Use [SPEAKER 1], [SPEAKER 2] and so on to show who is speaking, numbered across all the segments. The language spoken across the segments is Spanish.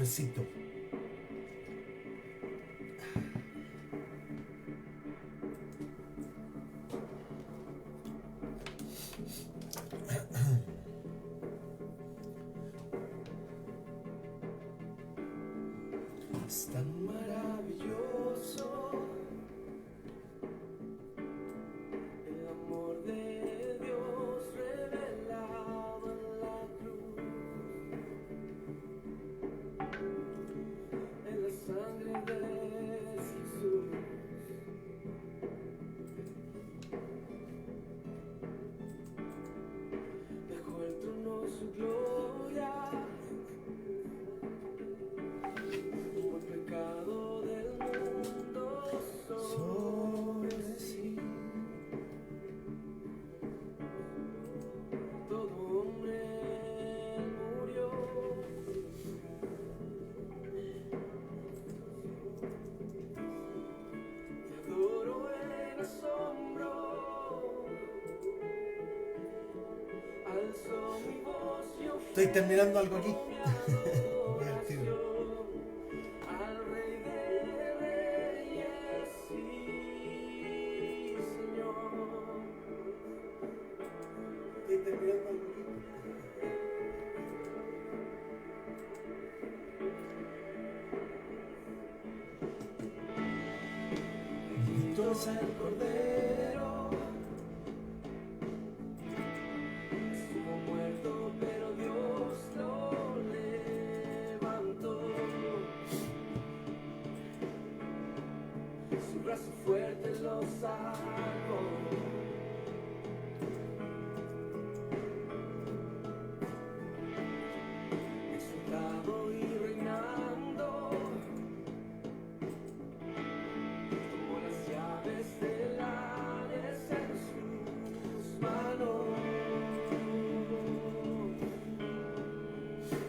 [SPEAKER 1] cafecito. Es tan maravilloso el amor de Dios revelado en la cruz, en la sangre de Jesús. Dejó el trono su gloria. Estoy terminando algo aquí. Bendito sea el Cordero. Estuvo muerto, pero Dios lo levantó. Su brazo fuerte lo sacó. Exaltado y reinando, tomó las llaves del Hades en sus manos.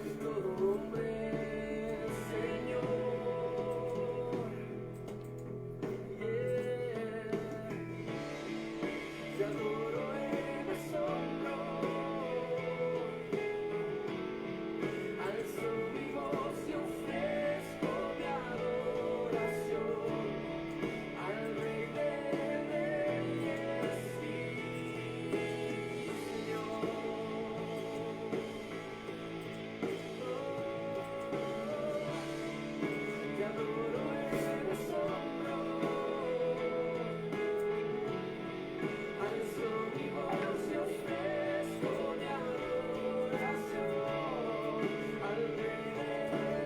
[SPEAKER 1] Y todo hombre, Señor, te adoro en asombro. Alzo mi voz y ofrezco mi adoración al Rey de Reyes y Señor. Te adoro en asombro. Alzo mi voz y ofrezco mi adoración al Rey de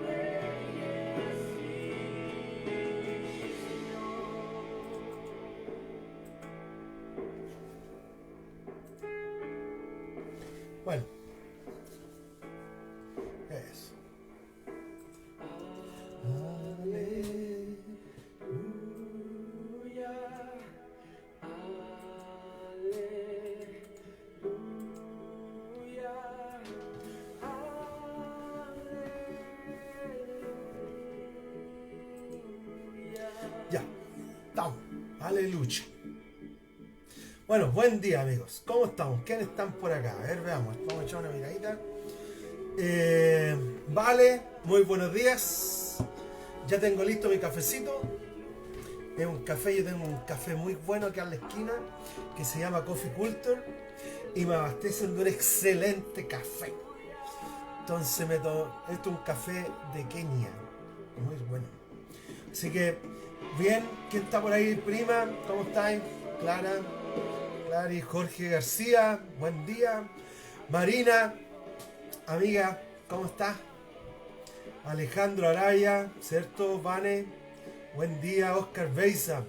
[SPEAKER 1] Reyes y Señor. Bueno, eso. Aleluya, aleluya, aleluya. Ya, estamos. Aleluya. Bueno, buen día, amigos. ¿Cómo estamos? ¿Quiénes están por acá? A ver, veamos. Vamos a echar una miradita. Vale, muy buenos días. Ya tengo listo mi cafecito. Es un café, yo tengo un café muy bueno aquí a la esquina que se llama Coffee Culture y me abastecen de un excelente café. Entonces esto es un café de Kenia, muy bueno. Así que, bien, ¿quién está por ahí, prima? ¿Cómo estáis? Clara, Clary, Jorge García, buen día. Marina, amiga, ¿cómo estás? Alejandro Araya, ¿cierto? Vane, buen día. Oscar Beiza,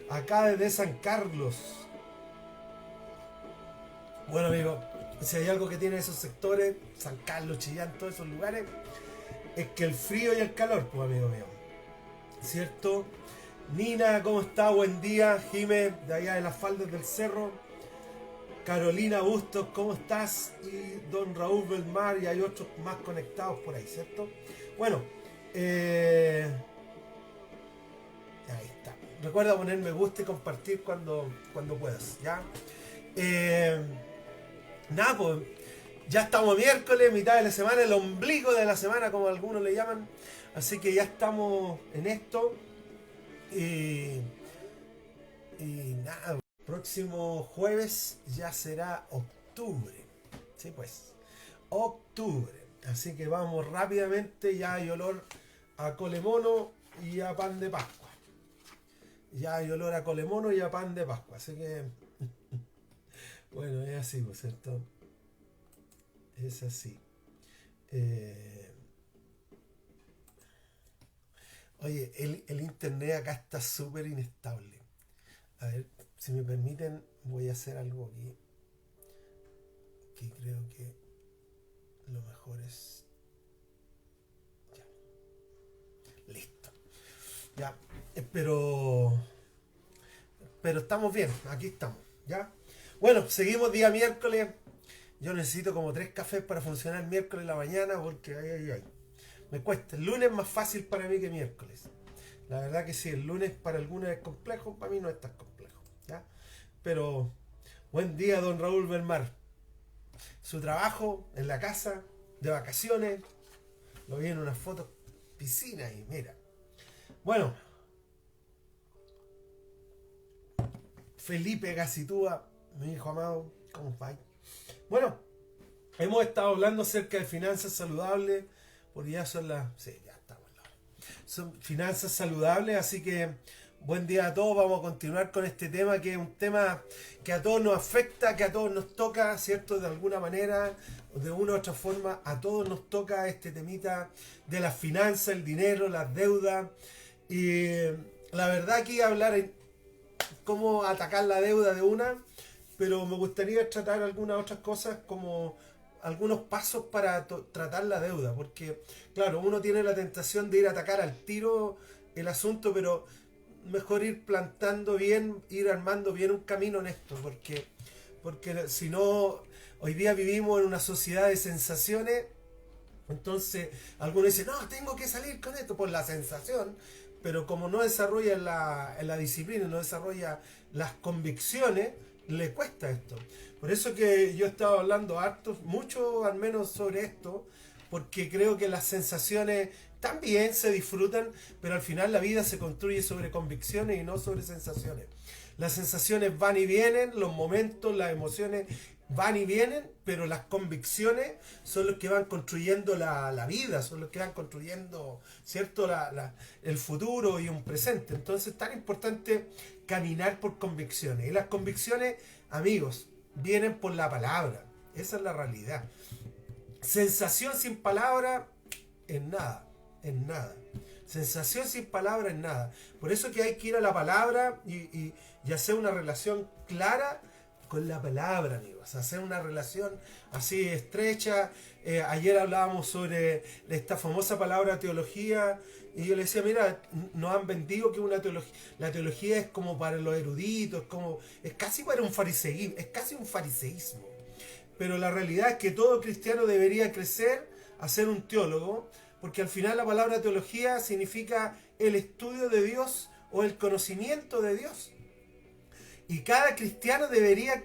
[SPEAKER 1] acá desde San Carlos. Bueno, amigo, si hay algo que tiene esos sectores, San Carlos, Chillán, todos esos lugares, es que el frío y el calor, pues, amigo mío, ¿cierto? Nina, ¿cómo está? Buen día. Jime, de allá de las faldas del cerro. Carolina Bustos, ¿cómo estás? Y don Raúl Belmar, y hay otros más conectados por ahí, ¿cierto? Bueno, ahí está. Recuerda poner me gusta y compartir cuando puedas, ¿ya? Nada, pues, Ya estamos miércoles, mitad de la semana, el ombligo de la semana, como algunos le llaman. Así que ya estamos en esto. Y, y nada, próximo jueves ya será octubre. Sí, pues, octubre. Así que vamos rápidamente, ya hay olor a colemono y a pan de Pascua. Ya hay olor a colemono y a pan de Pascua. Así que, bueno, es así, ¿no es cierto? Es así. Eh, Oye, el internet acá está súper inestable. A ver, si me permiten, voy a hacer algo aquí. Que creo que lo mejor es... Ya, listo. Ya, pero estamos bien, aquí estamos, ¿ya? Bueno, seguimos día miércoles. Yo necesito como 3 cafés para funcionar miércoles en la mañana porque ay. Me cuesta. El lunes es más fácil para mí que miércoles. La verdad que sí, el lunes para algunos es complejo, para mí no es tan complejo, ¿ya? Pero buen día, don Raúl Belmar. Su trabajo en la casa, de vacaciones, lo vi en unas fotos, piscina y mira. Bueno, Felipe Gacitúa, mi hijo amado, ¿cómo va? Bueno, hemos estado hablando acerca de finanzas saludables, porque ya son las... Sí, ya estamos. Son finanzas saludables, así que buen día a todos. Vamos a continuar con este tema, que es un tema que a todos nos afecta, que a todos nos toca, ¿cierto? De alguna manera, de una u otra forma, a todos nos toca este temita de las finanzas, el dinero, las deudas. Y la verdad aquí hablar en cómo atacar la deuda de una, pero me gustaría tratar algunas otras cosas como algunos pasos para tratar la deuda, porque claro, uno tiene la tentación de ir a atacar al tiro el asunto, pero mejor ir plantando bien, ir armando bien un camino en esto, porque si no, hoy día vivimos en una sociedad de sensaciones. Entonces algunos dicen, no, tengo que salir con esto por la sensación, pero como no desarrolla la disciplina, no desarrolla las convicciones, le cuesta esto. Por eso que yo he estado hablando harto, mucho al menos sobre esto, porque creo que las sensaciones también se disfrutan, pero al final la vida se construye sobre convicciones y no sobre sensaciones. Las sensaciones van y vienen, los momentos, las emociones van y vienen, pero las convicciones son los que van construyendo la vida, son los que van construyendo, ¿cierto? El futuro y un presente. Entonces es tan importante caminar por convicciones. Y las convicciones, amigos, vienen por la palabra. Esa es la realidad. Sensación sin palabra es nada, es nada. Sensación sin palabra es nada. Por eso que hay que ir a la palabra y hacer una relación clara con la palabra, amigos. Hacer una relación así estrecha. Ayer hablábamos sobre esta famosa palabra teología. Y yo le decía, mira, nos han vendido que una teología, la teología es como para los eruditos, es casi para un fariseísmo, es casi un fariseísmo. Pero la realidad es que todo cristiano debería crecer a ser un teólogo, porque al final la palabra teología significa el estudio de Dios o el conocimiento de Dios. Y cada cristiano debería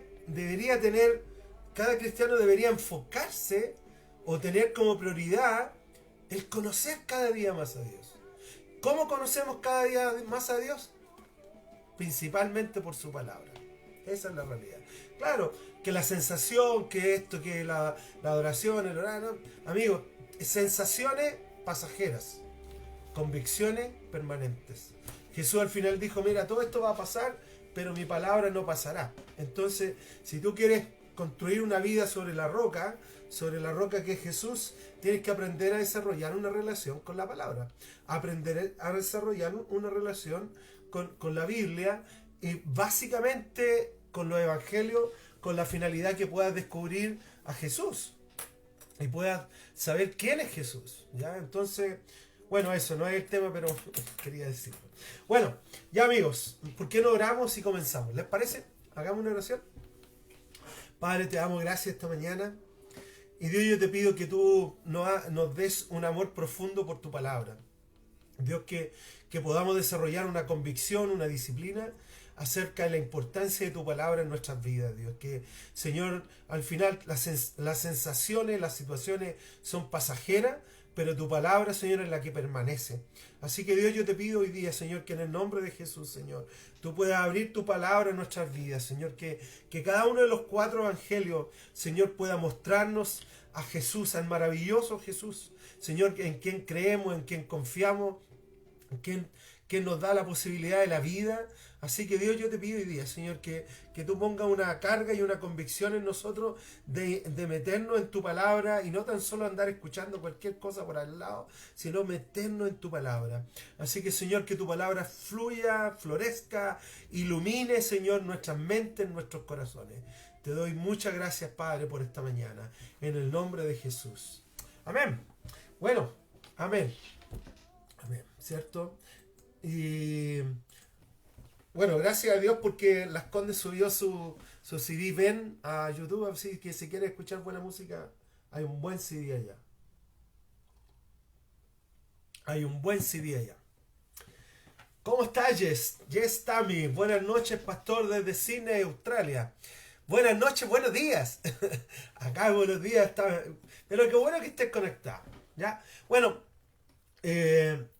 [SPEAKER 1] enfocarse o tener como prioridad el conocer cada día más a Dios. ¿Cómo conocemos cada día más a Dios? Principalmente por su palabra. Esa es la realidad. Claro, que la sensación, que esto, que la adoración, el orar, ¿no? Amigos, sensaciones pasajeras, convicciones permanentes. Jesús al final dijo, mira, todo esto va a pasar, pero mi palabra no pasará. Entonces, si tú quieres construir una vida sobre la roca que es Jesús, tienes que aprender a desarrollar una relación con la palabra, aprender a desarrollar una relación con la Biblia y básicamente con los evangelios, con la finalidad que puedas descubrir a Jesús y puedas saber quién es Jesús, ¿ya? Entonces, bueno, eso no es el tema, pero quería decirlo. Bueno, ya amigos, ¿por qué no oramos y comenzamos? ¿Les parece? Hagamos una oración. Padre, te damos gracias esta mañana. Y Dios, yo te pido que tú nos des un amor profundo por tu palabra. Dios, que podamos desarrollar una convicción, una disciplina acerca de la importancia de tu palabra en nuestras vidas, Dios. Que, Señor, al final las sensaciones, las situaciones son pasajeras, pero tu palabra, Señor, es la que permanece. Así que, Dios, yo te pido hoy día, Señor, que en el nombre de Jesús, Señor, tú puedas abrir tu palabra en nuestras vidas, Señor, que cada uno de los 4 evangelios, Señor, pueda mostrarnos a Jesús, al maravilloso Jesús, Señor, en quien creemos, en quien confiamos, que nos da la posibilidad de la vida. Así que, Dios, yo te pido hoy día, Señor, que tú pongas una carga y una convicción en nosotros de meternos en tu palabra y no tan solo andar escuchando cualquier cosa por al lado, sino meternos en tu palabra. Así que, Señor, que tu palabra fluya, florezca, ilumine, Señor, nuestras mentes, nuestros corazones. Te doy muchas gracias, Padre, por esta mañana, en el nombre de Jesús. Amén. Bueno, amén. Amén, ¿cierto? Y bueno, gracias a Dios porque Las Condes subió su CD Ven a YouTube, así que si quieres escuchar buena música, hay un buen CD allá. Hay un buen CD allá. ¿Cómo estás, Jess? Jess Tammy. Buenas noches, pastor desde Sydney, Australia. Buenas noches, buenos días. Acá buenos días. Pero qué bueno que estés conectado. ¿Ya? Bueno,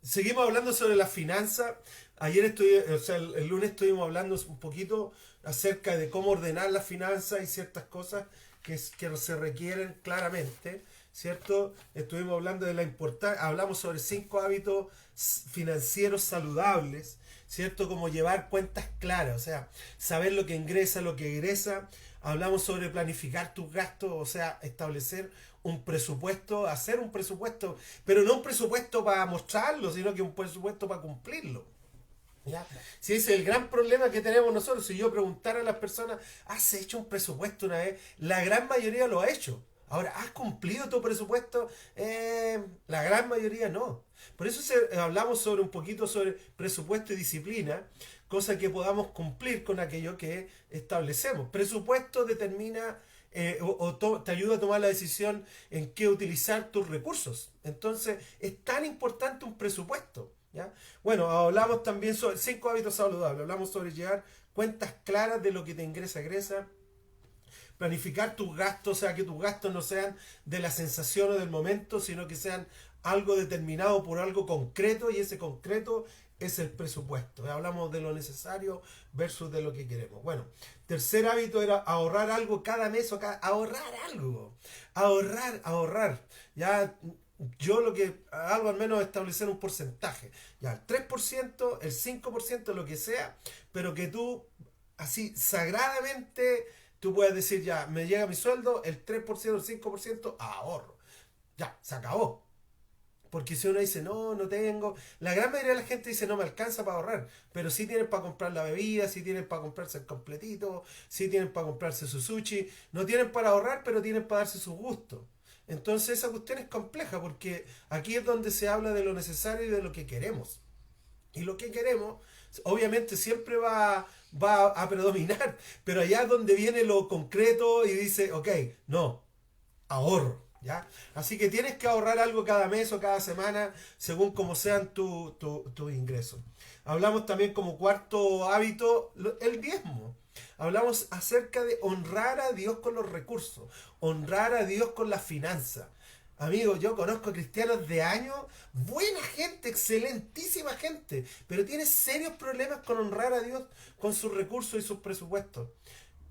[SPEAKER 1] seguimos hablando sobre las finanzas. Ayer el lunes estuvimos hablando un poquito acerca de cómo ordenar las finanzas y ciertas cosas que se requieren claramente, ¿cierto? Estuvimos hablando de la importancia, hablamos sobre 5 hábitos financieros saludables, ¿cierto? Como llevar cuentas claras, o sea, saber lo que ingresa, lo que egresa. Hablamos sobre planificar tus gastos, o sea, establecer un presupuesto, hacer un presupuesto, pero no un presupuesto para mostrarlo, sino que un presupuesto para cumplirlo. ¿Ya? Si ese es el gran problema que tenemos nosotros, si yo preguntara a las personas, ¿has hecho un presupuesto una vez? La gran mayoría lo ha hecho. Ahora, ¿has cumplido tu presupuesto? La gran mayoría no. Por eso hablamos sobre un poquito sobre presupuesto y disciplina, cosa que podamos cumplir con aquello que establecemos. Presupuesto determina te ayuda a tomar la decisión en qué utilizar tus recursos. Entonces, es tan importante un presupuesto. ¿Ya? Bueno, hablamos también sobre 5 hábitos saludables. Hablamos sobre llevar cuentas claras de lo que te egresa. Planificar tus gastos, o sea, que tus gastos no sean de la sensación o del momento, sino que sean algo determinado por algo concreto, y ese concreto es el presupuesto. Hablamos de lo necesario versus de lo que queremos. Bueno, tercer hábito era ahorrar algo cada mes o ahorrar algo. Ahorrar. Ya, yo lo que hago al menos es establecer un porcentaje. Ya, el 3%, el 5%, lo que sea, pero que tú, así, sagradamente, tú puedes decir, ya, me llega mi sueldo, el 3%, el 5%, ahorro. Ya, se acabó. Porque si uno dice, no, no tengo, la gran mayoría de la gente dice, no me alcanza para ahorrar, pero sí tienen para comprar la bebida, sí tienen para comprarse el completito, sí tienen para comprarse su sushi, no tienen para ahorrar, pero tienen para darse sus gustos. Entonces esa cuestión es compleja, porque aquí es donde se habla de lo necesario y de lo que queremos. Y lo que queremos, obviamente, siempre va a predominar, pero allá es donde viene lo concreto y dice, ok, no, ahorro. ¿Ya? Así que tienes que ahorrar algo cada mes o cada semana según como sean tus ingresos. Hablamos también como cuarto hábito el diezmo. Hablamos acerca de honrar a Dios con los recursos, honrar a Dios con las finanzas. Amigos, yo conozco cristianos de años, buena gente, excelentísima gente, pero tiene serios problemas con honrar a Dios con sus recursos y sus presupuestos.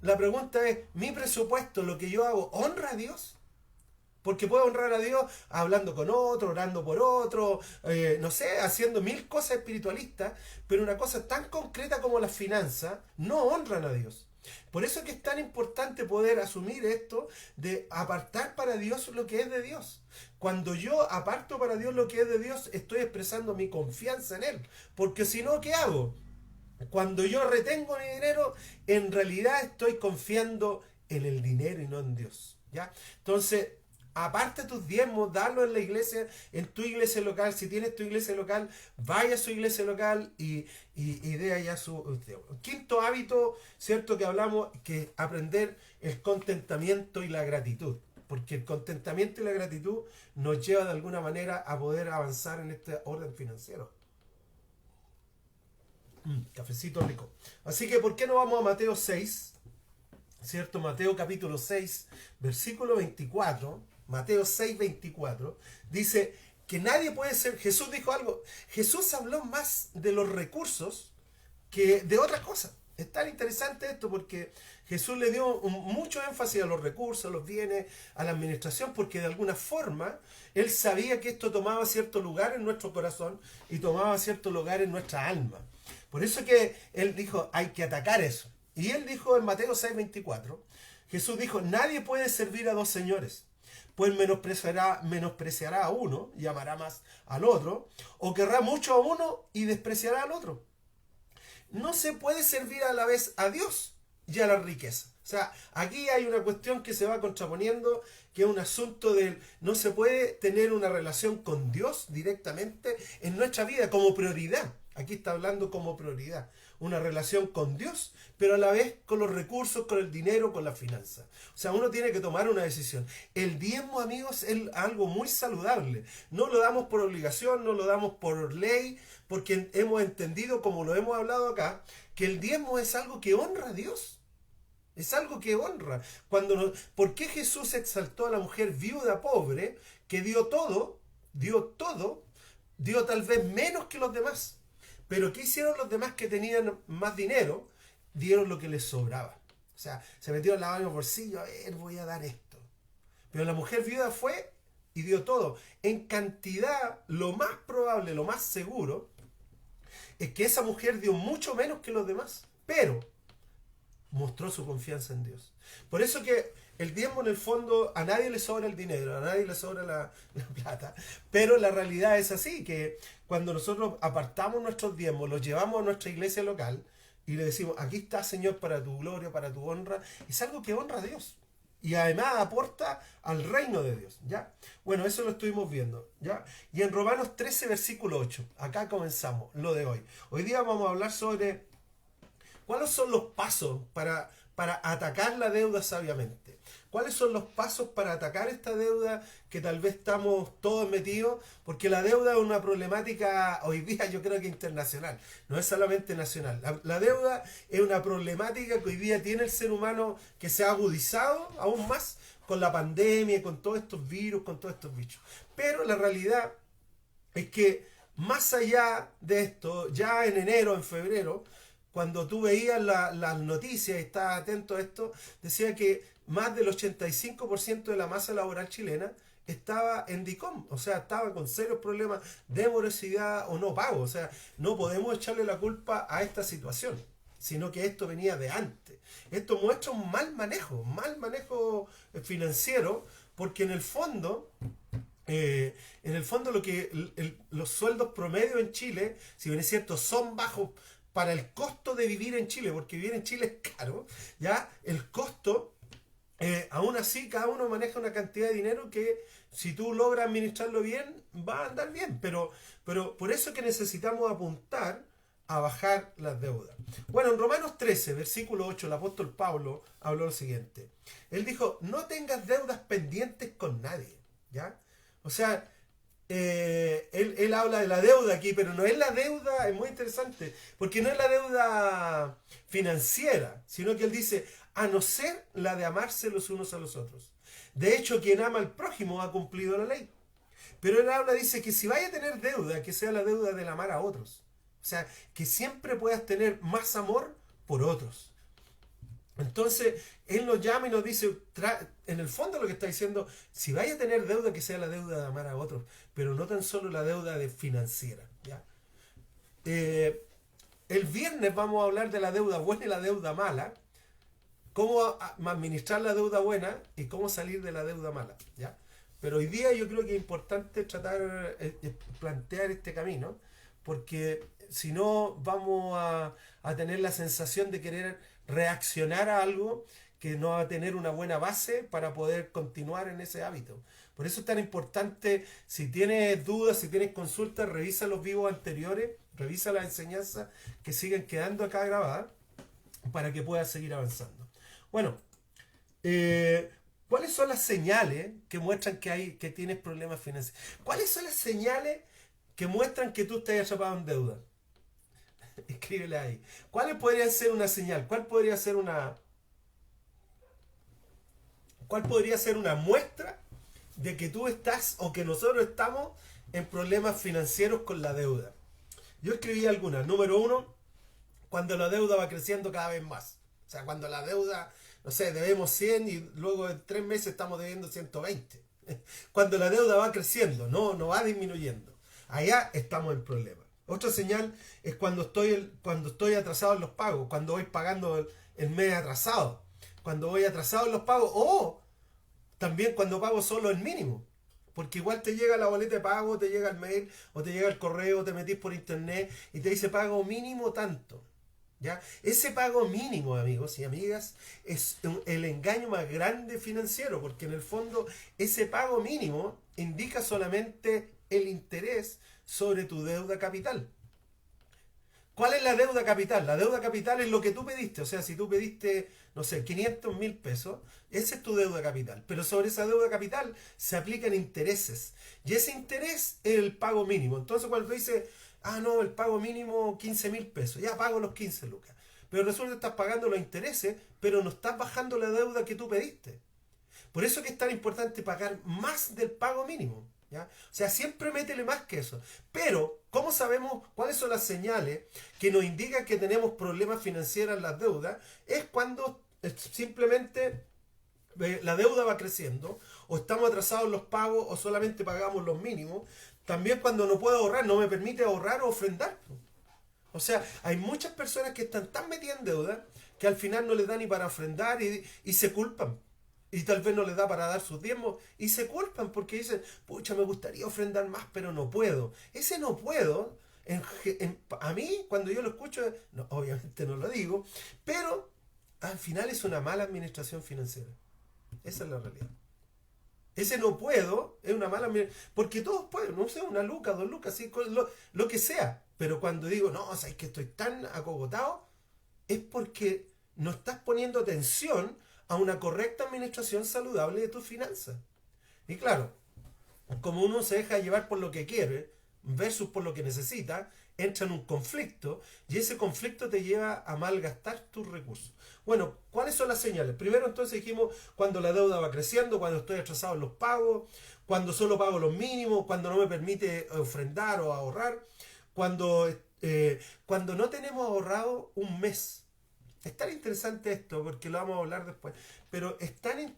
[SPEAKER 1] La pregunta es, ¿mi presupuesto, lo que yo hago, honra a Dios? Porque puedo honrar a Dios hablando con otro, orando por otro, no sé, haciendo 1000 cosas espiritualistas, pero una cosa tan concreta como las finanzas no honran a Dios. Por eso es que es tan importante poder asumir esto de apartar para Dios lo que es de Dios. Cuando yo aparto para Dios lo que es de Dios, estoy expresando mi confianza en Él. Porque si no, ¿qué hago? Cuando yo retengo mi dinero, en realidad estoy confiando en el dinero y no en Dios. ¿Ya? Entonces, aparte tus diezmos, darlo en la iglesia, en tu iglesia local. Si tienes tu iglesia local, vaya a su iglesia local y dé allá su... Quinto hábito, ¿cierto? Que hablamos, que aprender el contentamiento y la gratitud. Porque el contentamiento y la gratitud nos lleva de alguna manera a poder avanzar en este orden financiero. Cafecito rico. Así que, ¿por qué no vamos a Mateo 6? ¿Cierto? Mateo capítulo 6, versículo 24. Mateo 6, 24. Dice que nadie puede ser... Jesús dijo algo. Jesús habló más de los recursos que de otras cosas. Es tan interesante esto porque Jesús le dio mucho énfasis a los recursos, a los bienes, a la administración, porque de alguna forma Él sabía que esto tomaba cierto lugar en nuestro corazón y tomaba cierto lugar en nuestra alma. Por eso que Él dijo, hay que atacar eso. Y Él dijo en Mateo 6:24, Jesús dijo, nadie puede servir a dos señores, pues menospreciará a uno y amará más al otro, o querrá mucho a uno y despreciará al otro. No se puede servir a la vez a Dios y a la riqueza. O sea, aquí hay una cuestión que se va contraponiendo, que es un asunto del no se puede tener una relación con Dios directamente en nuestra vida como prioridad. Aquí está hablando como prioridad. Una relación con Dios, pero a la vez con los recursos, con el dinero, con la finanza. O sea, uno tiene que tomar una decisión. El diezmo, amigos, es algo muy saludable. No lo damos por obligación, no lo damos por ley, porque hemos entendido, como lo hemos hablado acá, que el diezmo es algo que honra a Dios. Es algo que honra. ¿Por qué Jesús exaltó a la mujer viuda pobre que dio todo, dio tal vez menos que los demás? Pero ¿qué hicieron los demás que tenían más dinero? Dieron lo que les sobraba. O sea, se metieron la mano en el bolsillo, a ver, voy a dar esto. Pero la mujer viuda fue y dio todo. En cantidad, lo más probable, lo más seguro, es que esa mujer dio mucho menos que los demás. Pero mostró su confianza en Dios. Por eso que el diezmo, en el fondo, a nadie le sobra el dinero, a nadie le sobra la plata, pero la realidad es así, que cuando nosotros apartamos nuestros diezmos, los llevamos a nuestra iglesia local y le decimos, aquí está, Señor, para tu gloria, para tu honra, es algo que honra a Dios y además aporta al reino de Dios, ¿ya? Bueno, eso lo estuvimos viendo, ¿ya? Y en Romanos 13, versículo 8, acá comenzamos lo de hoy. Hoy día vamos a hablar sobre cuáles son los pasos para atacar la deuda sabiamente. ¿Cuáles son los pasos para atacar esta deuda que tal vez estamos todos metidos? Porque la deuda es una problemática hoy día, yo creo que internacional, no es solamente nacional. La deuda es una problemática que hoy día tiene el ser humano, que se ha agudizado aún más con la pandemia, con todos estos virus, con todos estos bichos. Pero la realidad es que más allá de esto, ya en enero, en febrero, cuando tú veías las noticias y estabas atento a esto, decía que más del 85% de la masa laboral chilena estaba en DICOM, o sea, estaba con serios problemas de morosidad o no pago. O sea, no podemos echarle la culpa a esta situación, sino que esto venía de antes. Esto muestra un mal manejo financiero, porque en el fondo lo que los sueldos promedio en Chile, si bien es cierto, son bajos para el costo de vivir en Chile, porque vivir en Chile es caro, ya el costo, aún así cada uno maneja una cantidad de dinero que si tú logras administrarlo bien, va a andar bien, pero por eso es que necesitamos apuntar a bajar las deudas. Bueno, en Romanos 13, versículo 8, el apóstol Pablo habló lo siguiente. Él dijo, no tengas deudas pendientes con nadie, ¿ya? O sea, él habla de la deuda aquí, pero no es la deuda, es muy interesante, porque no es la deuda financiera, sino que él dice, a no ser la de amarse los unos a los otros. De hecho, quien ama al prójimo ha cumplido la ley. Pero él habla, dice que si vaya a tener deuda, que sea la deuda del amar a otros. O sea, que siempre puedas tener más amor por otros. Entonces, él nos llama y nos dice, en el fondo lo que está diciendo, si vaya a tener deuda, que sea la deuda de amar a otros, pero no tan solo la deuda financiera, ¿ya? El viernes vamos a hablar de la deuda buena y la deuda mala, cómo administrar la deuda buena y cómo salir de la deuda mala, ¿ya? Pero hoy día yo creo que es importante tratar, plantear este camino, porque si no vamos a tener la sensación de querer reaccionar a algo que no va a tener una buena base para poder continuar en ese hábito. Por eso es tan importante, si tienes dudas, si tienes consultas, revisa los vivos anteriores, revisa las enseñanzas que siguen quedando acá grabadas para que puedas seguir avanzando. Bueno, ¿cuáles son las señales que muestran que tienes problemas financieros? ¿Cuáles son las señales que muestran que tú estás atrapado en deuda? Escríbele ahí. ¿Cuál podría ser una señal? ¿Cuál podría ser una muestra de que tú estás o que nosotros estamos en problemas financieros con la deuda? Yo escribí algunas. Número uno, cuando la deuda va creciendo cada vez más. O sea, cuando la deuda, no sé, debemos 100 y luego en 3 meses estamos debiendo 120. Cuando la deuda va creciendo, no va disminuyendo. Allá estamos en problemas. Otra señal es cuando estoy atrasado en los pagos, cuando voy pagando el mes atrasado, cuando voy atrasado en los pagos, o también cuando pago solo el mínimo. Porque igual te llega la boleta de pago, te llega el mail, o te llega el correo, te metís por internet y te dice pago mínimo tanto. ¿Ya? Ese pago mínimo, amigos y amigas, es el engaño más grande financiero, porque en el fondo ese pago mínimo indica solamente el interés sobre tu deuda capital. ¿Cuál es la deuda capital? La deuda capital es lo que tú pediste. O sea, si tú pediste, no sé, 500.000 pesos, esa es tu deuda capital. Pero sobre esa deuda capital se aplican intereses. Y ese interés es el pago mínimo. Entonces cuando tú dices, no, el pago mínimo 15.000 pesos, ya pago los 15 lucas. Pero resulta que estás pagando los intereses, pero no estás bajando la deuda que tú pediste. Por eso que es tan importante pagar más del pago mínimo. ¿Ya? O sea, siempre métele más que eso. Pero, ¿cómo sabemos cuáles son las señales que nos indican que tenemos problemas financieros en las deudas? Es cuando simplemente la deuda va creciendo, o estamos atrasados en los pagos, o solamente pagamos los mínimos. También cuando no puedo ahorrar, no me permite ahorrar o ofrendar. O sea, hay muchas personas que están tan metidas en deuda que al final no les da ni para ofrendar y se culpan. Y tal vez no les da para dar sus diezmos y se culpan porque dicen, pucha, me gustaría ofrendar más, pero no puedo. Ese no puedo, a mí, cuando yo lo escucho, no, obviamente no lo digo, pero al final es una mala administración financiera. Esa es la realidad. Ese no puedo es una mala administración, porque todos pueden, no sé, una luca, 2 lucas, sí, lo que sea. Pero cuando digo, no, o sea, es que estoy tan acogotado, es porque no estás poniendo atención a una correcta administración saludable de tus finanzas. Y claro, como uno se deja llevar por lo que quiere versus por lo que necesita, entra en un conflicto y ese conflicto te lleva a malgastar tus recursos. Bueno, ¿cuáles son las señales? Primero entonces dijimos cuando la deuda va creciendo, cuando estoy atrasado en los pagos, cuando solo pago los mínimos, cuando no me permite ofrendar o ahorrar, cuando, cuando no tenemos ahorrado un mes. Es tan interesante esto, porque lo vamos a hablar después, pero es tan...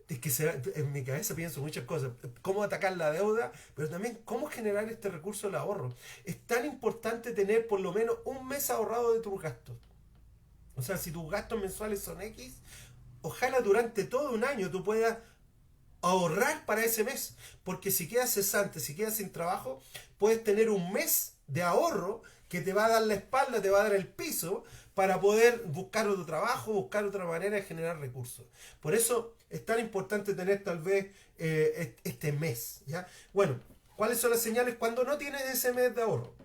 [SPEAKER 1] Es que en mi cabeza pienso muchas cosas. Cómo atacar la deuda, pero también cómo generar este recurso del ahorro. Es tan importante tener por lo menos un mes ahorrado de tus gastos. O sea, si tus gastos mensuales son X, ojalá durante todo un año tú puedas ahorrar para ese mes. Porque si quedas cesante, si quedas sin trabajo, puedes tener un mes de ahorro que te va a dar la espalda, te va a dar el piso para poder buscar otro trabajo, buscar otra manera de generar recursos. Por eso es tan importante tener tal vez este mes. ¿Ya? Bueno, ¿cuáles son las señales cuando no tienes ese mes de ahorro?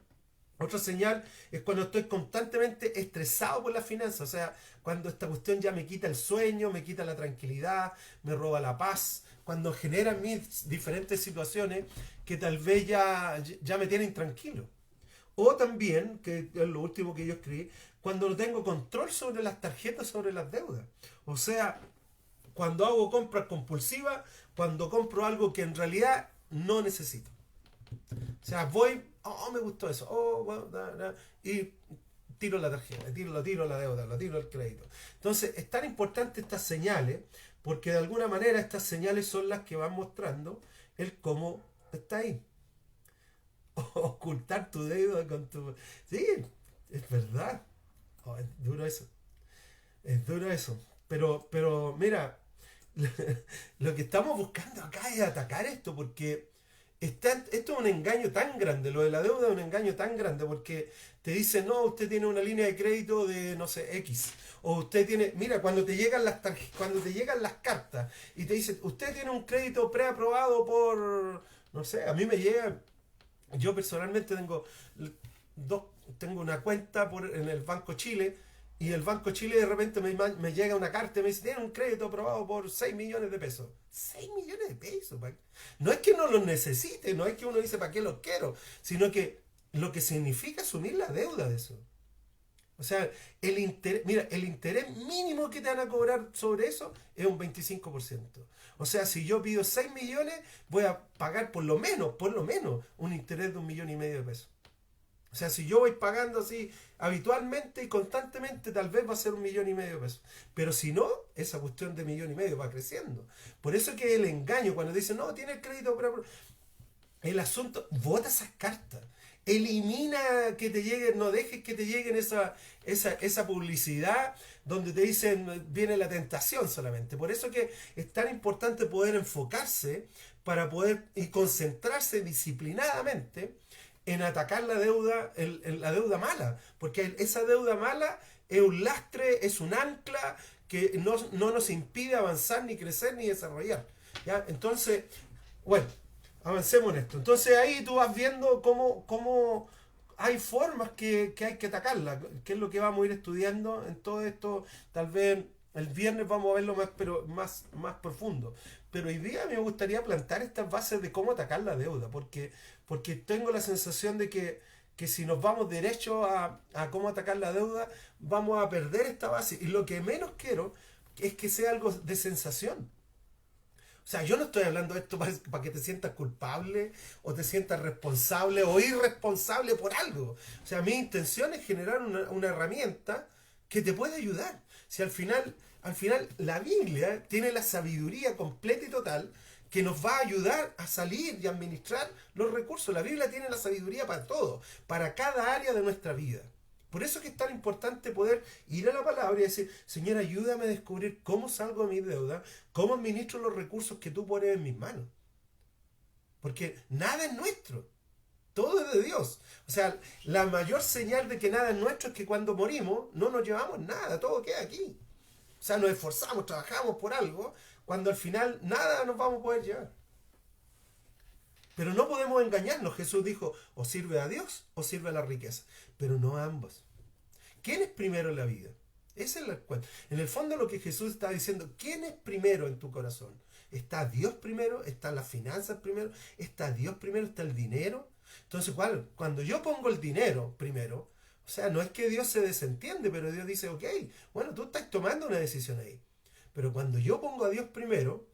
[SPEAKER 1] Otra señal es cuando estoy constantemente estresado por las finanzas, o sea, cuando esta cuestión ya me quita el sueño, me quita la tranquilidad, me roba la paz, cuando genera mis diferentes situaciones que tal vez ya me tienen tranquilo. O también, que es lo último que yo escribí, cuando no tengo control sobre las tarjetas, sobre las deudas. O sea, cuando hago compras compulsivas, cuando compro algo que en realidad no necesito. O sea, voy, me gustó eso, bueno, y tiro la tarjeta, tiro la deuda, lo tiro el crédito. Entonces, es tan importante estas señales, porque de alguna manera estas señales son las que van mostrando el cómo está ahí. Ocultar tu deuda con tu... Sí, es verdad. Es duro eso. Es duro eso. Pero mira, lo que estamos buscando acá es atacar esto, porque esto es un engaño tan grande, lo de la deuda es un engaño tan grande, porque te dicen, no, usted tiene una línea de crédito de, no sé, X, o usted tiene, mira, cuando te llegan cuando te llegan las cartas y te dicen, usted tiene un crédito preaprobado por, no sé, a mí me llega, yo personalmente dos, tengo una cuenta en el Banco Chile, y el Banco Chile de repente me llega una carta y me dice, tiene un crédito aprobado por 6 millones de pesos. 6 millones de pesos. No es que no los necesite, no es que uno dice, ¿para qué los quiero? Sino que lo que significa asumir la deuda de eso. O sea, el interés, mira, el interés mínimo que te van a cobrar sobre eso es un 25%. O sea, si yo pido 6 millones, voy a pagar por lo menos, un interés de 1,5 millones de pesos. O sea, si yo voy pagando así habitualmente y constantemente, tal vez va a ser 1,5 millones de pesos. Pero si no, esa cuestión de 1,5 millones va creciendo. Por eso es que el engaño, cuando dicen, no, tiene el crédito, el asunto, vota esas cartas. Elimina que te lleguen, no dejes que te lleguen esa publicidad donde te dicen viene la tentación solamente. Por eso que es tan importante poder enfocarse para poder y concentrarse disciplinadamente en atacar la deuda, la deuda mala. Porque esa deuda mala es un lastre, es un ancla que no nos impide avanzar, ni crecer, ni desarrollar. ¿Ya? Entonces, bueno, avancemos en esto. Entonces ahí tú vas viendo cómo hay formas que hay que atacarla, que es lo que vamos a ir estudiando en todo esto. Tal vez el viernes vamos a verlo más profundo. Pero hoy día me gustaría plantar estas bases de cómo atacar la deuda, porque tengo la sensación de que si nos vamos derecho a cómo atacar la deuda, vamos a perder esta base. Y lo que menos quiero es que sea algo de sensación. O sea, yo no estoy hablando de esto para que te sientas culpable o te sientas responsable o irresponsable por algo. O sea, mi intención es generar una herramienta que te puede ayudar. Si al final la Biblia tiene la sabiduría completa y total que nos va a ayudar a salir y administrar los recursos. La Biblia tiene la sabiduría para todo, para cada área de nuestra vida. Por eso es que es tan importante poder ir a la palabra y decir, Señor, ayúdame a descubrir cómo salgo de mis deudas, cómo administro los recursos que tú pones en mis manos. Porque nada es nuestro, todo es de Dios. O sea, la mayor señal de que nada es nuestro es que cuando morimos no nos llevamos nada, todo queda aquí. O sea, nos esforzamos, trabajamos por algo, cuando al final nada nos vamos a poder llevar. Pero no podemos engañarnos. Jesús dijo, o sirve a Dios o sirve a la riqueza, pero no a ambos. ¿Quién es primero en la vida? Esa es la cuenta. En el fondo lo que Jesús está diciendo, ¿quién es primero en tu corazón? ¿Está Dios primero? ¿Están las finanzas primero? ¿Está Dios primero? ¿Está el dinero? Entonces, cuando yo pongo el dinero primero, o sea, no es que Dios se desentiende, pero Dios dice, ok, bueno, tú estás tomando una decisión ahí. Pero cuando yo pongo a Dios primero,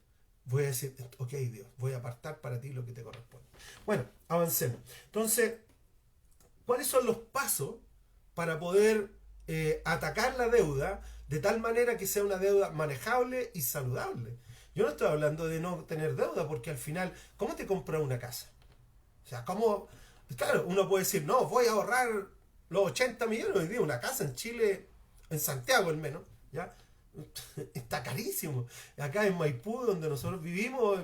[SPEAKER 1] voy a decir, ok Dios, voy a apartar para ti lo que te corresponde. Bueno, avancemos. Entonces, ¿cuáles son los pasos para poder atacar la deuda de tal manera que sea una deuda manejable y saludable? Yo no estoy hablando de no tener deuda, porque al final, ¿cómo te compras una casa? O sea, ¿cómo? Claro, uno puede decir, no, voy a ahorrar los 80 millones. Hoy día una casa en Chile, en Santiago al menos, ¿ya? Está carísimo. Acá en Maipú, donde nosotros vivimos,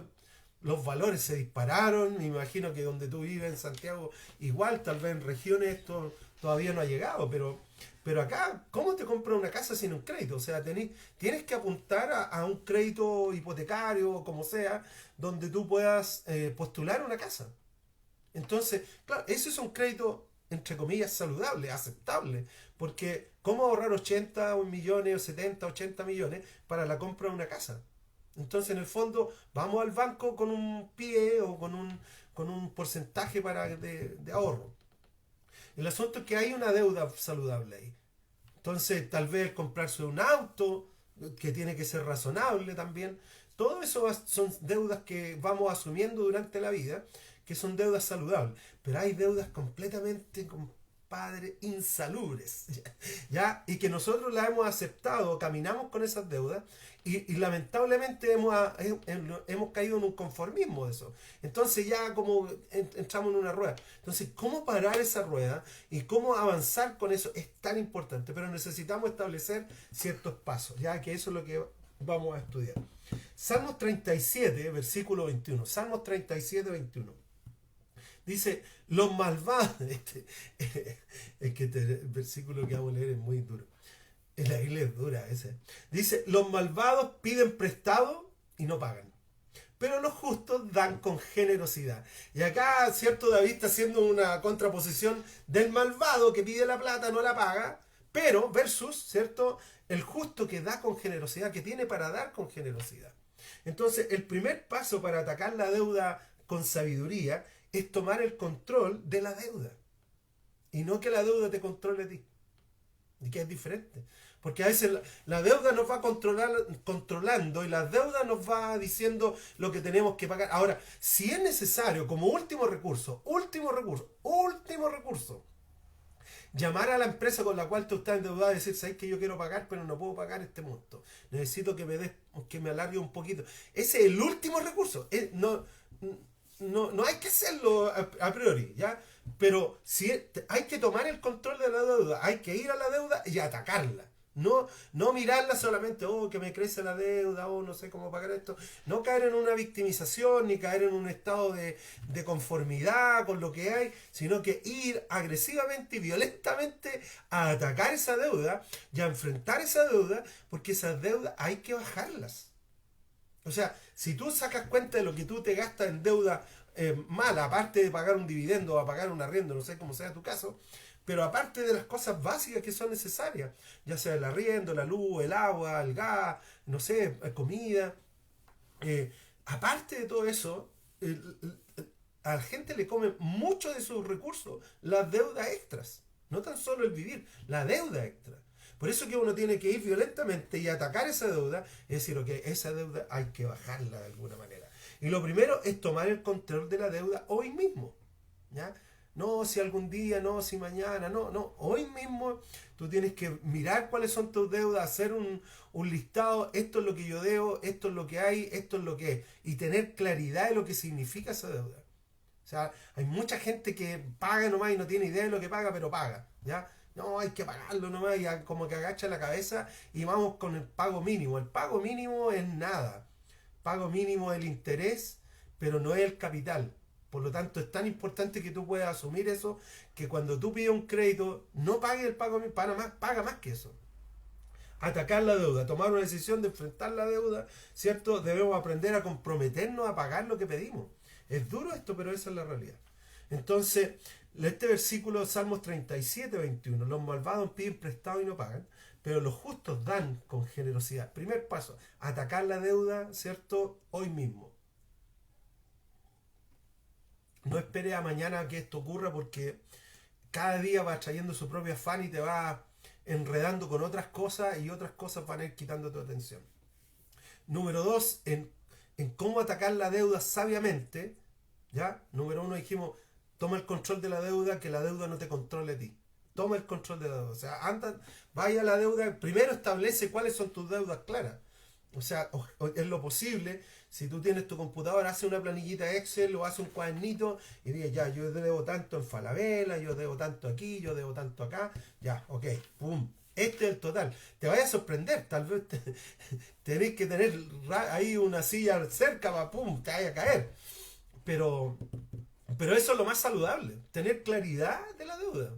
[SPEAKER 1] los valores se dispararon. Me imagino que donde tú vives en Santiago, igual, tal vez en regiones esto todavía no ha llegado, pero acá, ¿cómo te compras una casa sin un crédito? O sea, tienes que apuntar a un crédito hipotecario o como sea, donde tú puedas postular una casa. Entonces, claro, eso es un crédito, entre comillas, saludable, aceptable, porque ¿cómo ahorrar 80 millones o 70, 80 millones para la compra de una casa? Entonces, en el fondo, vamos al banco con un pie o con un porcentaje de ahorro. El asunto es que hay una deuda saludable ahí. Entonces, tal vez comprarse un auto, que tiene que ser razonable también. Todo eso son deudas que vamos asumiendo durante la vida, que son deudas saludables. Pero hay deudas completamente, compadre, insalubres. ¿Ya? Y que nosotros las hemos aceptado, caminamos con esas deudas y lamentablemente hemos caído en un conformismo de eso. Entonces ya como entramos en una rueda. Entonces, ¿cómo parar esa rueda y cómo avanzar con eso? Es tan importante, pero necesitamos establecer ciertos pasos, ya que eso es lo que vamos a estudiar. Salmos 37, versículo 21. Salmos 37, 21. Dice, los malvados, es que el versículo que vamos a leer es muy duro. En la Biblia es dura ese. Dice, los malvados piden prestado y no pagan, pero los justos dan con generosidad. Y acá, cierto, David está haciendo una contraposición del malvado que pide la plata, no la paga, pero versus, cierto, el justo que da con generosidad, que tiene para dar con generosidad. Entonces, el primer paso para atacar la deuda con sabiduría es tomar el control de la deuda. y no que la deuda te controle a ti. Y que es diferente. Porque a veces la deuda nos va controlando y la deuda nos va diciendo lo que tenemos que pagar. Ahora, si es necesario, como último recurso, llamar a la empresa con la cual tú estás endeudado y decir, sabes que yo quiero pagar, pero no puedo pagar este monto. Necesito que me alargue un poquito. Ese es el último recurso. No hay que hacerlo a priori, ¿ya? Pero si hay que tomar el control de la deuda, hay que ir a la deuda y atacarla. No mirarla solamente, oh, que me crece la deuda, oh, no sé cómo pagar esto. No caer en una victimización, ni caer en un estado de conformidad con lo que hay, sino que ir agresivamente y violentamente a atacar esa deuda y a enfrentar esa deuda, porque esas deudas hay que bajarlas. O sea, si tú sacas cuenta de lo que tú te gastas en deuda mala, aparte de pagar un dividendo o a pagar un arriendo, no sé cómo sea tu caso, pero aparte de las cosas básicas que son necesarias, ya sea el arriendo, la luz, el agua, el gas, no sé, comida, aparte de todo eso, a la gente le come mucho de sus recursos las deudas extras, no tan solo el vivir, la deuda extra. Por eso que uno tiene que ir violentamente y atacar esa deuda, es decir, ok, esa deuda hay que bajarla de alguna manera. Y lo primero es tomar el control de la deuda hoy mismo, ¿ya? No si algún día, no si mañana, no. Hoy mismo tú tienes que mirar cuáles son tus deudas, hacer un listado, esto es lo que yo debo, esto es lo que hay, esto es lo que es. Y tener claridad de lo que significa esa deuda. O sea, hay mucha gente que paga nomás y no tiene idea de lo que paga, pero paga, ¿ya? No, hay que pagarlo nomás y como que agacha la cabeza y vamos con el pago mínimo. El pago mínimo es nada. Pago mínimo es el interés, pero no es el capital. Por lo tanto, es tan importante que tú puedas asumir eso, que cuando tú pides un crédito, no pagues el pago mínimo, paga más que eso. Atacar la deuda, tomar una decisión de enfrentar la deuda, ¿cierto? Debemos aprender a comprometernos a pagar lo que pedimos. Es duro esto, pero esa es la realidad. Entonces, este versículo, Salmos 37:21, los malvados piden prestado y no pagan, pero los justos dan con generosidad. Primer paso, atacar la deuda, ¿cierto? Hoy mismo. No esperes a mañana que esto ocurra, porque cada día va trayendo su propio afán y te va enredando con otras cosas y otras cosas van a ir quitando tu atención. Número dos, en cómo atacar la deuda sabiamente, ¿ya? Número uno dijimos, toma el control de la deuda, que la deuda no te controle a ti. Toma el control de la deuda. O sea, vaya a la deuda, primero establece cuáles son tus deudas claras. O sea, es lo posible, si tú tienes tu computadora, hace una planillita Excel o hace un cuadernito y dices, ya, yo debo tanto en Falabella, yo debo tanto aquí, yo debo tanto acá, ya, ok, pum. Este es el total. Te vaya a sorprender, tal vez tenés que tener ahí una silla cerca para, pum, te vaya a caer. Pero eso es lo más saludable, tener claridad de la deuda.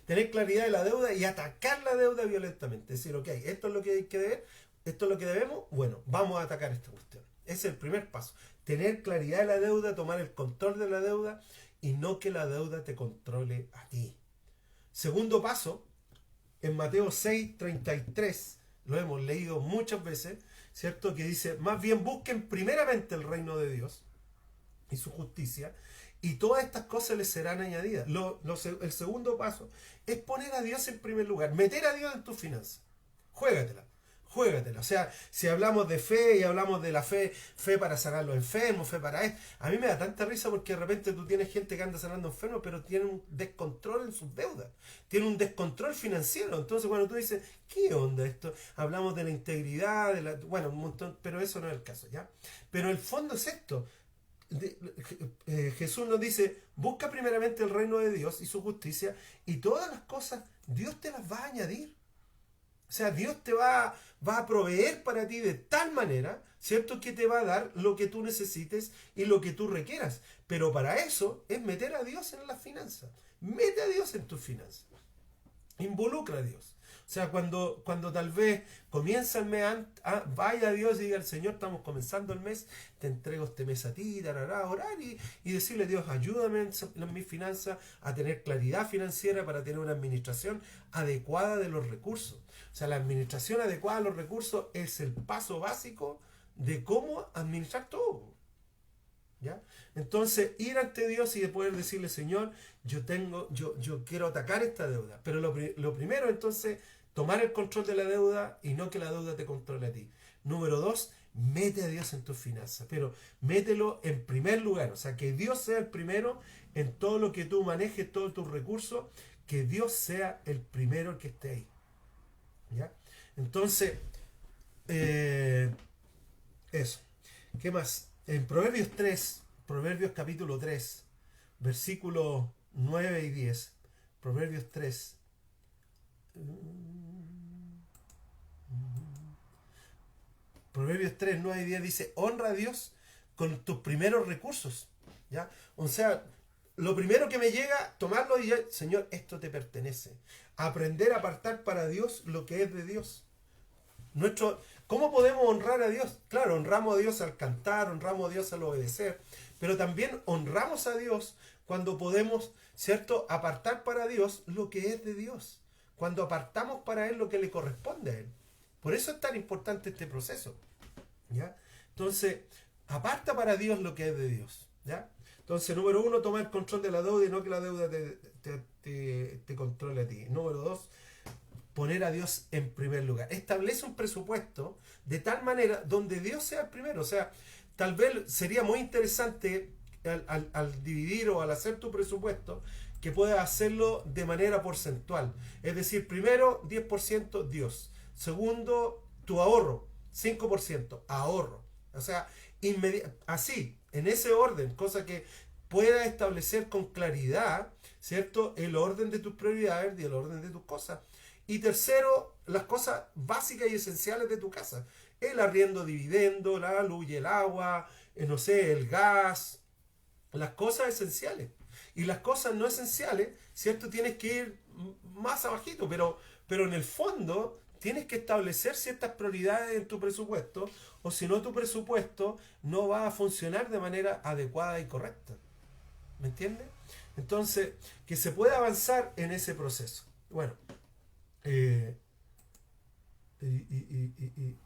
[SPEAKER 1] Tener claridad de la deuda y atacar la deuda violentamente. Es decir, ok, esto es lo que hay que deber, esto es lo que debemos, bueno, vamos a atacar esta cuestión. Ese es el primer paso. Tener claridad de la deuda, tomar el control de la deuda y no que la deuda te controle a ti. Segundo paso, en Mateo 6:33, lo hemos leído muchas veces, ¿cierto? Que dice, más bien busquen primeramente el reino de Dios y su justicia, y todas estas cosas les serán añadidas. El segundo paso es poner a Dios en primer lugar, meter a Dios en tus finanzas. Juégatela. O sea, si hablamos de fe y hablamos de la fe para sanar a los enfermos, fe para esto, a mí me da tanta risa porque de repente tú tienes gente que anda sanando enfermos, pero tiene un descontrol en sus deudas, tiene un descontrol financiero. Entonces, cuando tú dices, ¿qué onda esto? Hablamos de la integridad, bueno, un montón, pero eso no es el caso, ¿ya? Pero el fondo es esto. Jesús nos dice, busca primeramente el reino de Dios y su justicia, y todas las cosas Dios te las va a añadir. O sea, Dios te va a proveer para ti de tal manera, ¿cierto? Que te va a dar lo que tú necesites y lo que tú requieras. Pero para eso es meter a Dios en las finanzas. Mete a Dios en tus finanzas. Involucra a Dios. O sea, cuando tal vez comienza el mes, vaya a Dios y diga al Señor, estamos comenzando el mes, te entrego este mes a ti, orar y decirle, Dios, ayúdame en mis finanzas a tener claridad financiera para tener una administración adecuada de los recursos. O sea, la administración adecuada de los recursos es el paso básico de cómo administrar todo. ¿Ya? Entonces, ir ante Dios y de poder decirle, Señor, yo quiero atacar esta deuda. Pero lo primero, entonces, tomar el control de la deuda y no que la deuda te controle a ti. Número dos, mete a Dios en tus finanzas, pero mételo en primer lugar. O sea, que Dios sea el primero en todo lo que tú manejes, todos tus recursos, que Dios sea el primero que esté ahí. ¿Ya? Entonces, eh, eso. ¿Qué más? En Proverbios capítulo 3 versículos 9 y 10. Proverbios 3. Proverbios 3 9 y 10 dice, honra a Dios con tus primeros recursos. ¿Ya? O sea, lo primero que me llega, tomarlo y ya, Señor, esto te pertenece. Aprender a apartar para Dios lo que es de Dios. ¿Cómo podemos honrar a Dios? Claro, honramos a Dios al cantar, honramos a Dios al obedecer, pero también honramos a Dios cuando podemos, ¿cierto?, apartar para Dios lo que es de Dios. Cuando apartamos para Él lo que le corresponde a Él. Por eso es tan importante este proceso. ¿Ya? Entonces, aparta para Dios lo que es de Dios. ¿Ya? Entonces, número uno, toma el control de la deuda y no que la deuda te controle a ti. Número dos, poner a Dios en primer lugar. Establece un presupuesto de tal manera donde Dios sea el primero. O sea, tal vez sería muy interesante al dividir o al hacer tu presupuesto que puedas hacerlo de manera porcentual. Es decir, primero 10% Dios. Segundo, tu ahorro, 5% ahorro. O sea, así, en ese orden, cosa que puedas establecer con claridad, ¿cierto?, el orden de tus prioridades y el orden de tus cosas. Y tercero, las cosas básicas y esenciales de tu casa. El arriendo, dividendo, la luz y el agua, no sé, el gas, las cosas esenciales. Y las cosas no esenciales, ¿cierto? Tienes que ir más abajito, pero en el fondo tienes que establecer ciertas prioridades en tu presupuesto, o si no tu presupuesto no va a funcionar de manera adecuada y correcta. ¿Me entiendes? Entonces, que se pueda avanzar en ese proceso. Bueno, eh,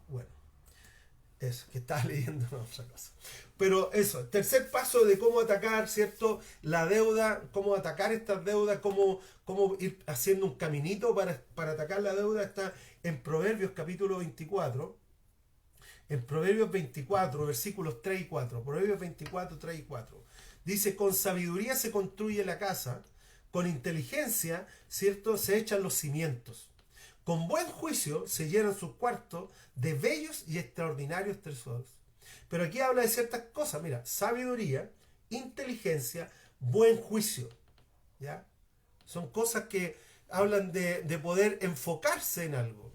[SPEAKER 1] bueno, eso, que estaba leyendo una otra cosa. Pero eso, tercer paso de cómo atacar, ¿cierto?, la deuda, cómo atacar estas deudas, cómo ir haciendo un caminito para atacar la deuda, está en Proverbios capítulo 24. En Proverbios 24, versículos 3 y 4. Proverbios 24, 3 y 4. Dice, con sabiduría se construye la casa, con inteligencia, ¿cierto?, se echan los cimientos. Con buen juicio se llenan sus cuartos de bellos y extraordinarios tesoros. Pero aquí habla de ciertas cosas. Mira, sabiduría, inteligencia, buen juicio. ¿Ya? Son cosas que hablan de poder enfocarse en algo.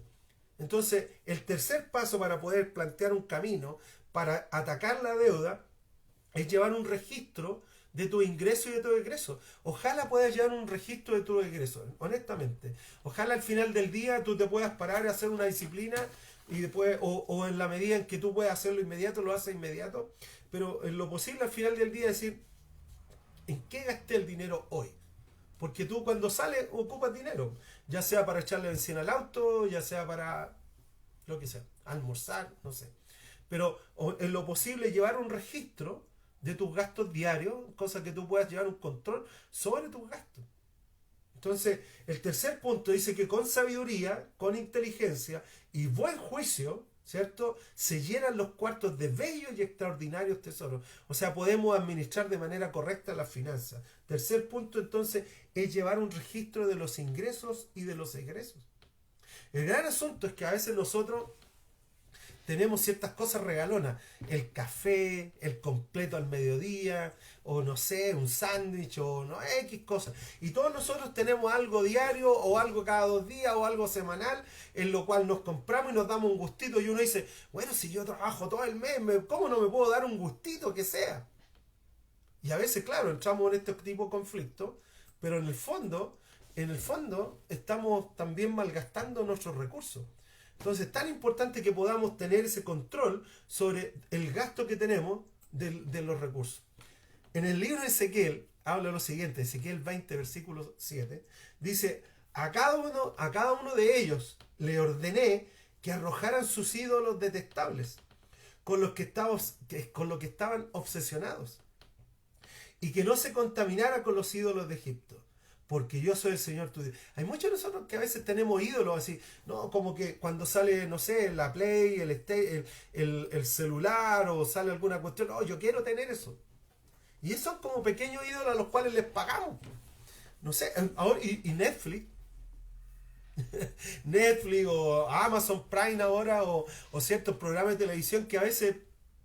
[SPEAKER 1] Entonces, el tercer paso para poder plantear un camino para atacar la deuda es llevar un registro de tu ingreso y de tu egreso. Ojalá puedas llevar un registro de tu egreso, honestamente. Ojalá al final del día tú te puedas parar a hacer una disciplina y después, o en la medida en que tú puedas hacerlo inmediato, lo haces inmediato, pero en lo posible al final del día decir, ¿en qué gasté el dinero hoy? Porque tú cuando sales ocupas dinero, ya sea para echarle benzina al auto, ya sea para lo que sea, almorzar, no sé. Pero en lo posible llevar un registro de tus gastos diarios, cosa que tú puedas llevar un control sobre tus gastos. Entonces, el tercer punto dice que con sabiduría, con inteligencia y buen juicio, ¿cierto?, se llenan los cuartos de bellos y extraordinarios tesoros. O sea, podemos administrar de manera correcta las finanzas. Tercer punto, entonces, es llevar un registro de los ingresos y de los egresos. El gran asunto es que a veces nosotros tenemos ciertas cosas regalonas, el café, el completo al mediodía, o no sé, un sándwich, o no, X cosas. Y todos nosotros tenemos algo diario, o algo cada 2 días, o algo semanal, en lo cual nos compramos y nos damos un gustito, y uno dice, bueno, si yo trabajo todo el mes, ¿cómo no me puedo dar un gustito que sea? Y a veces, claro, entramos en este tipo de conflicto, pero en el fondo, estamos también malgastando nuestros recursos. Entonces es tan importante que podamos tener ese control sobre el gasto que tenemos de los recursos. En el libro de Ezequiel habla lo siguiente, Ezequiel 20, versículo 7, dice, a cada uno de ellos le ordené que arrojaran sus ídolos detestables con los que estaban obsesionados. y que no se contaminara con los ídolos de Egipto. Porque yo soy el Señor tu Dios. Hay muchos de nosotros que a veces tenemos ídolos así, ¿no? Como que cuando sale, no sé, la Play, el celular o sale alguna cuestión, no, yo quiero tener eso. Y esos son como pequeños ídolos a los cuales les pagamos. No sé, ahora, y Netflix, Netflix o Amazon Prime ahora o ciertos programas de televisión que a veces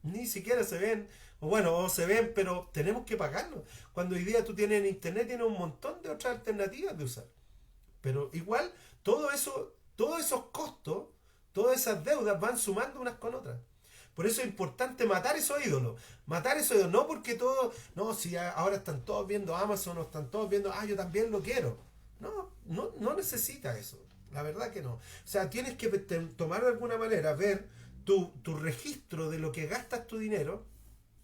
[SPEAKER 1] ni siquiera se ven, o bueno, o se ven, pero tenemos que pagarlo. Cuando hoy día tú tienes en internet, tienes un montón de otras alternativas de usar. Pero igual, todo eso, todos esos costos, todas esas deudas van sumando unas con otras. Por eso es importante matar esos ídolos. Matar esos ídolos. No porque todos, no, si ahora están todos viendo Amazon o están todos viendo, yo también lo quiero. No, no necesita eso. La verdad que no. O sea, tienes que tomar de alguna manera, ver tu registro de lo que gastas tu dinero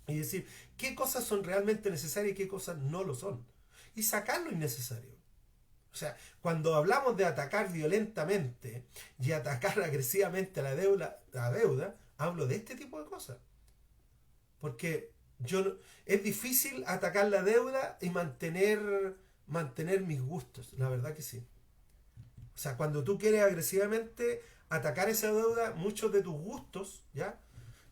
[SPEAKER 1] y decir qué cosas son realmente necesarias y qué cosas no lo son. Y sacar lo innecesario. O sea, cuando hablamos de atacar violentamente y atacar agresivamente a la deuda, hablo de este tipo de cosas. Porque es difícil atacar la deuda y mantener mis gustos, la verdad que sí. O sea, cuando tú quieres agresivamente atacar esa deuda, muchos de tus gustos, ¿ya?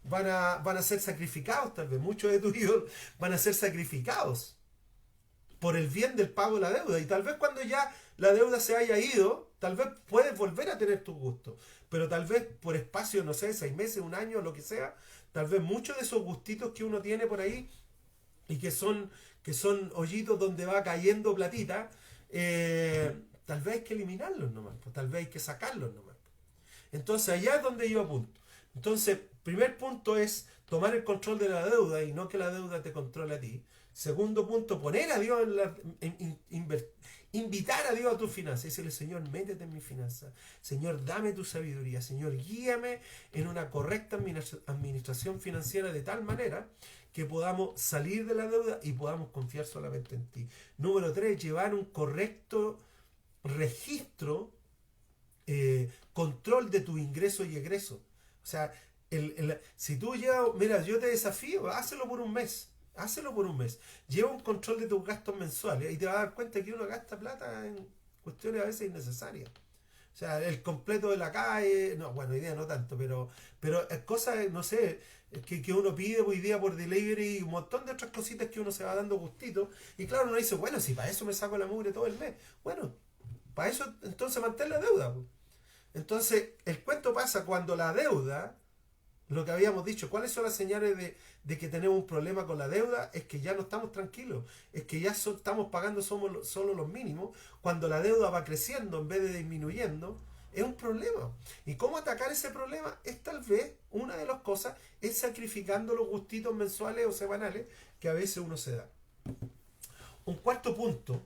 [SPEAKER 1] Van a ser sacrificados tal vez, muchos de tus hijos van a ser sacrificados por el bien del pago de la deuda. Y tal vez cuando ya la deuda se haya ido, tal vez puedes volver a tener tus gustos. Pero tal vez por espacio, no sé, 6 meses, un año, lo que sea, tal vez muchos de esos gustitos que uno tiene por ahí y que son hoyitos donde va cayendo platita, tal vez hay que eliminarlos nomás, pues, tal vez hay que sacarlos nomás. Entonces allá es donde yo apunto. Entonces, primer punto es tomar el control de la deuda y no que la deuda te controle a ti. Segundo punto, poner a Dios invitar a Dios a tus finanzas. Decirle, Señor, métete en mis finanzas. Señor, dame tu sabiduría. Señor, guíame en una correcta administración financiera de tal manera que podamos salir de la deuda y podamos confiar solamente en ti. Número 3, llevar un correcto registro, control de tu ingreso y egreso. O sea, si tú llevas, mira, yo te desafío, hácelo por un mes. Hácelo por un mes. Lleva un control de tus gastos mensuales y te vas a dar cuenta que uno gasta plata en cuestiones a veces innecesarias. O sea, el completo de la calle, no, bueno, hoy día no tanto, pero es cosas, no sé, que uno pide hoy día por delivery y un montón de otras cositas que uno se va dando gustito. Y claro, uno dice, bueno, si para eso me saco la mugre todo el mes. Bueno, para eso entonces mantén la deuda. Entonces, el cuento pasa cuando la deuda, lo que habíamos dicho, ¿cuáles son las señales de que tenemos un problema con la deuda? Es que ya no estamos tranquilos, es que ya estamos pagando solo los mínimos, cuando la deuda va creciendo en vez de disminuyendo, es un problema. ¿Y cómo atacar ese problema? Es tal vez, una de las cosas, es sacrificando los gustitos mensuales o semanales que a veces uno se da. Un cuarto punto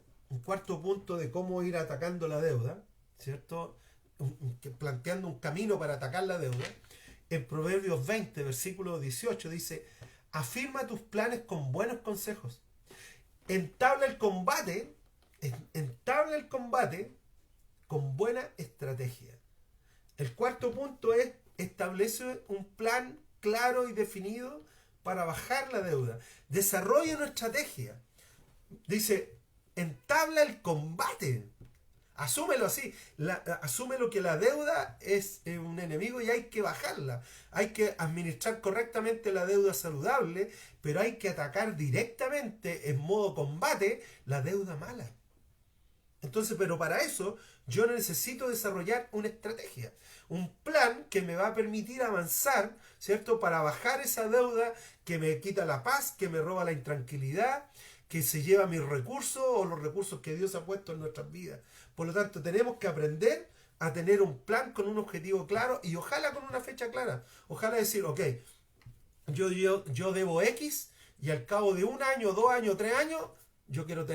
[SPEAKER 1] de cómo ir atacando la deuda, ¿cierto? Planteando un camino para atacar la deuda. En Proverbios 20, versículo 18 dice, afirma tus planes con buenos consejos. Entabla el combate con buena estrategia. El cuarto punto es, establece un plan claro y definido para bajar la deuda. Desarrolla una estrategia. Dice, entabla el combate. Asúmelo así, asúmelo que la deuda es un enemigo y hay que bajarla. Hay que administrar correctamente la deuda saludable, pero hay que atacar directamente en modo combate la deuda mala. Entonces, pero para eso yo necesito desarrollar una estrategia, un plan que me va a permitir avanzar, ¿cierto? Para bajar esa deuda que me quita la paz, que me roba la intranquilidad, que se lleva mis recursos o los recursos que Dios ha puesto en nuestras vidas. Por lo tanto, tenemos que aprender a tener un plan con un objetivo claro y ojalá con una fecha clara. Ojalá decir, ok, yo debo X y al cabo de 1 año, 2 años, 3 años, yo quiero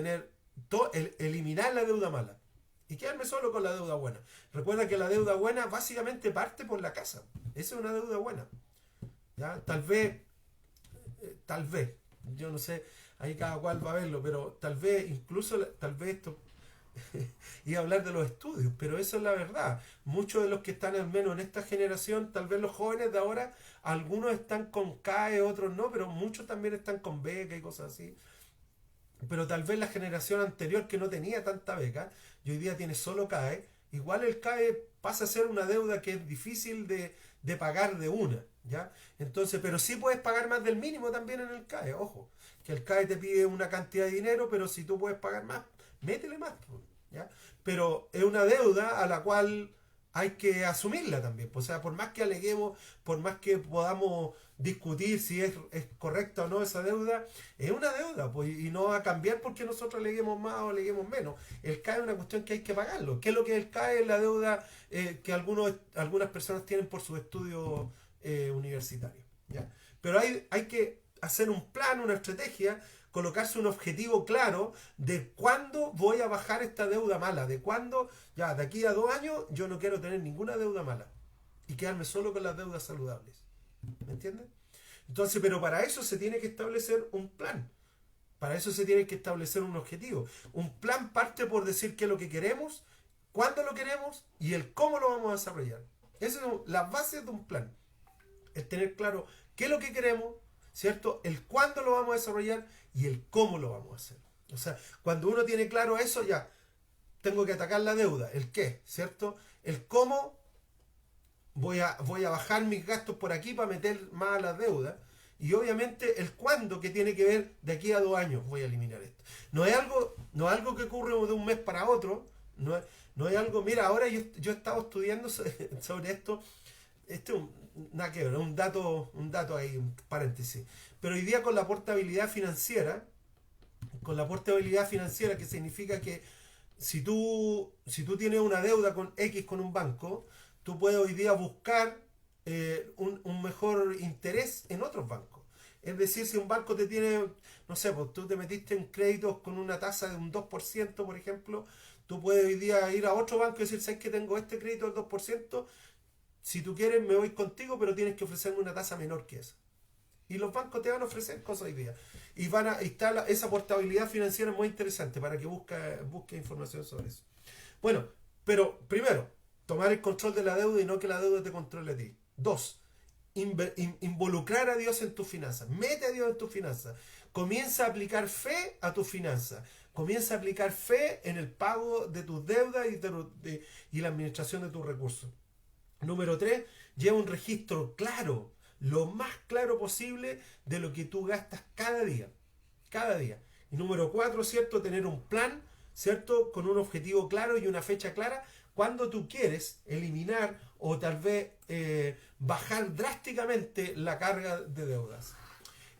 [SPEAKER 1] eliminar la deuda mala y quedarme solo con la deuda buena. Recuerda que la deuda buena básicamente parte por la casa. Esa es una deuda buena. ¿Ya? Tal vez, yo no sé, ahí cada cual va a verlo, pero tal vez esto y hablar de los estudios, pero eso es la verdad. Muchos de los que están al menos en esta generación, tal vez los jóvenes de ahora, algunos están con CAE, otros no, pero muchos también están con beca y cosas así. pero tal vez la generación anterior que no tenía tanta beca y hoy día tiene solo CAE, igual el CAE pasa a ser una deuda que es difícil de pagar de una, ¿ya? Entonces, pero sí puedes pagar más del mínimo también en el CAE, ojo, que el CAE te pide una cantidad de dinero, pero si tú puedes pagar más, métele más, ¿ya? Pero es una deuda a la cual hay que asumirla también, o sea, por más que aleguemos, por más que podamos discutir si es correcta o no esa deuda, es una deuda, pues, y no va a cambiar porque nosotros aleguemos más o aleguemos menos. El CAE es una cuestión que hay que pagarlo. ¿Qué es lo que el CAE? Es la deuda que algunas personas tienen por sus estudios universitarios. ¿Ya? Pero hay que hacer un plan, una estrategia, colocarse un objetivo claro de cuándo voy a bajar esta deuda mala, de cuándo, ya, de aquí a 2 años, yo no quiero tener ninguna deuda mala y quedarme solo con las deudas saludables. ¿Me entiendes? Entonces, pero para eso se tiene que establecer un plan. Para eso se tiene que establecer un objetivo. Un plan parte por decir qué es lo que queremos, cuándo lo queremos y el cómo lo vamos a desarrollar. Esas son las bases de un plan. El tener claro qué es lo que queremos, ¿cierto? El cuándo lo vamos a desarrollar y el cómo lo vamos a hacer. O sea, cuando uno tiene claro eso, ya tengo que atacar la deuda. El qué, ¿cierto? El cómo voy a bajar mis gastos por aquí para meter más a las deudas. Y obviamente el cuándo, que tiene que ver de aquí a 2 años, voy a eliminar esto. No es algo que ocurre de un mes para otro. No es algo. Mira, ahora yo he estado estudiando sobre esto. Este es nada que ver, un dato ahí, un paréntesis. Pero hoy día con la portabilidad financiera, que significa que si tú tienes una deuda con X con un banco, tú puedes hoy día buscar un mejor interés en otros bancos. Es decir, si un banco te tiene, no sé, pues tú te metiste en créditos con una tasa de un 2%, por ejemplo, tú puedes hoy día ir a otro banco y decir, ¿sabes que tengo este crédito del 2%? Si tú quieres, me voy contigo, pero tienes que ofrecerme una tasa menor que esa. Y los bancos te van a ofrecer cosas hoy día. Y está esa portabilidad financiera muy interesante para que busque información sobre eso. Bueno, pero primero, tomar el control de la deuda y no que la deuda te controle a ti. Dos, involucrar a Dios en tus finanzas. Mete a Dios en tus finanzas. Comienza a aplicar fe a tus finanzas. Comienza a aplicar fe en el pago de tus deudas y la administración de tus recursos. Número 3, lleva un registro claro, lo más claro posible, de lo que tú gastas cada día. Cada día. Y número 4, ¿cierto? Tener un plan, ¿cierto? Con un objetivo claro y una fecha clara, cuando tú quieres eliminar o tal vez bajar drásticamente la carga de deudas.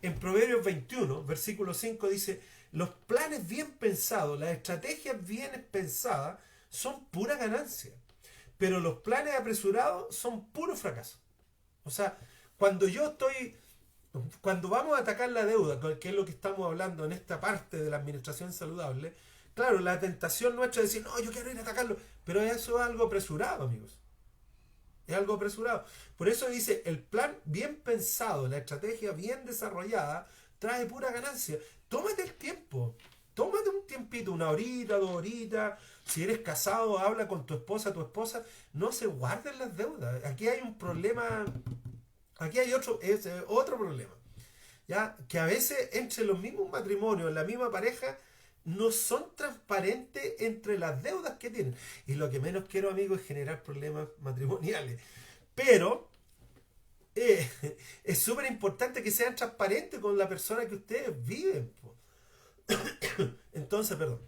[SPEAKER 1] En Proverbios 21, versículo 5 dice, los planes bien pensados, las estrategias bien pensadas son pura ganancia, pero los planes apresurados son puro fracaso. O sea, cuando vamos a atacar la deuda, que es lo que estamos hablando en esta parte de la administración saludable, claro, la tentación nuestra es decir, no, yo quiero ir a atacarlo, pero eso es algo apresurado, amigos. Es algo apresurado. Por eso dice, el plan bien pensado, la estrategia bien desarrollada, trae pura ganancia. Tómate el tiempo. Tómate un tiempito, 1 horita, 2 horitas. Si eres casado, habla con tu esposa. No se guarden las deudas. Aquí hay un problema. Aquí hay otro problema. ¿Ya? Que a veces entre los mismos matrimonios, en la misma pareja, no son transparentes entre las deudas que tienen. Y lo que menos quiero, amigos, es generar problemas matrimoniales. Pero es súper importante que sean transparentes con la persona que ustedes viven. Entonces, perdón.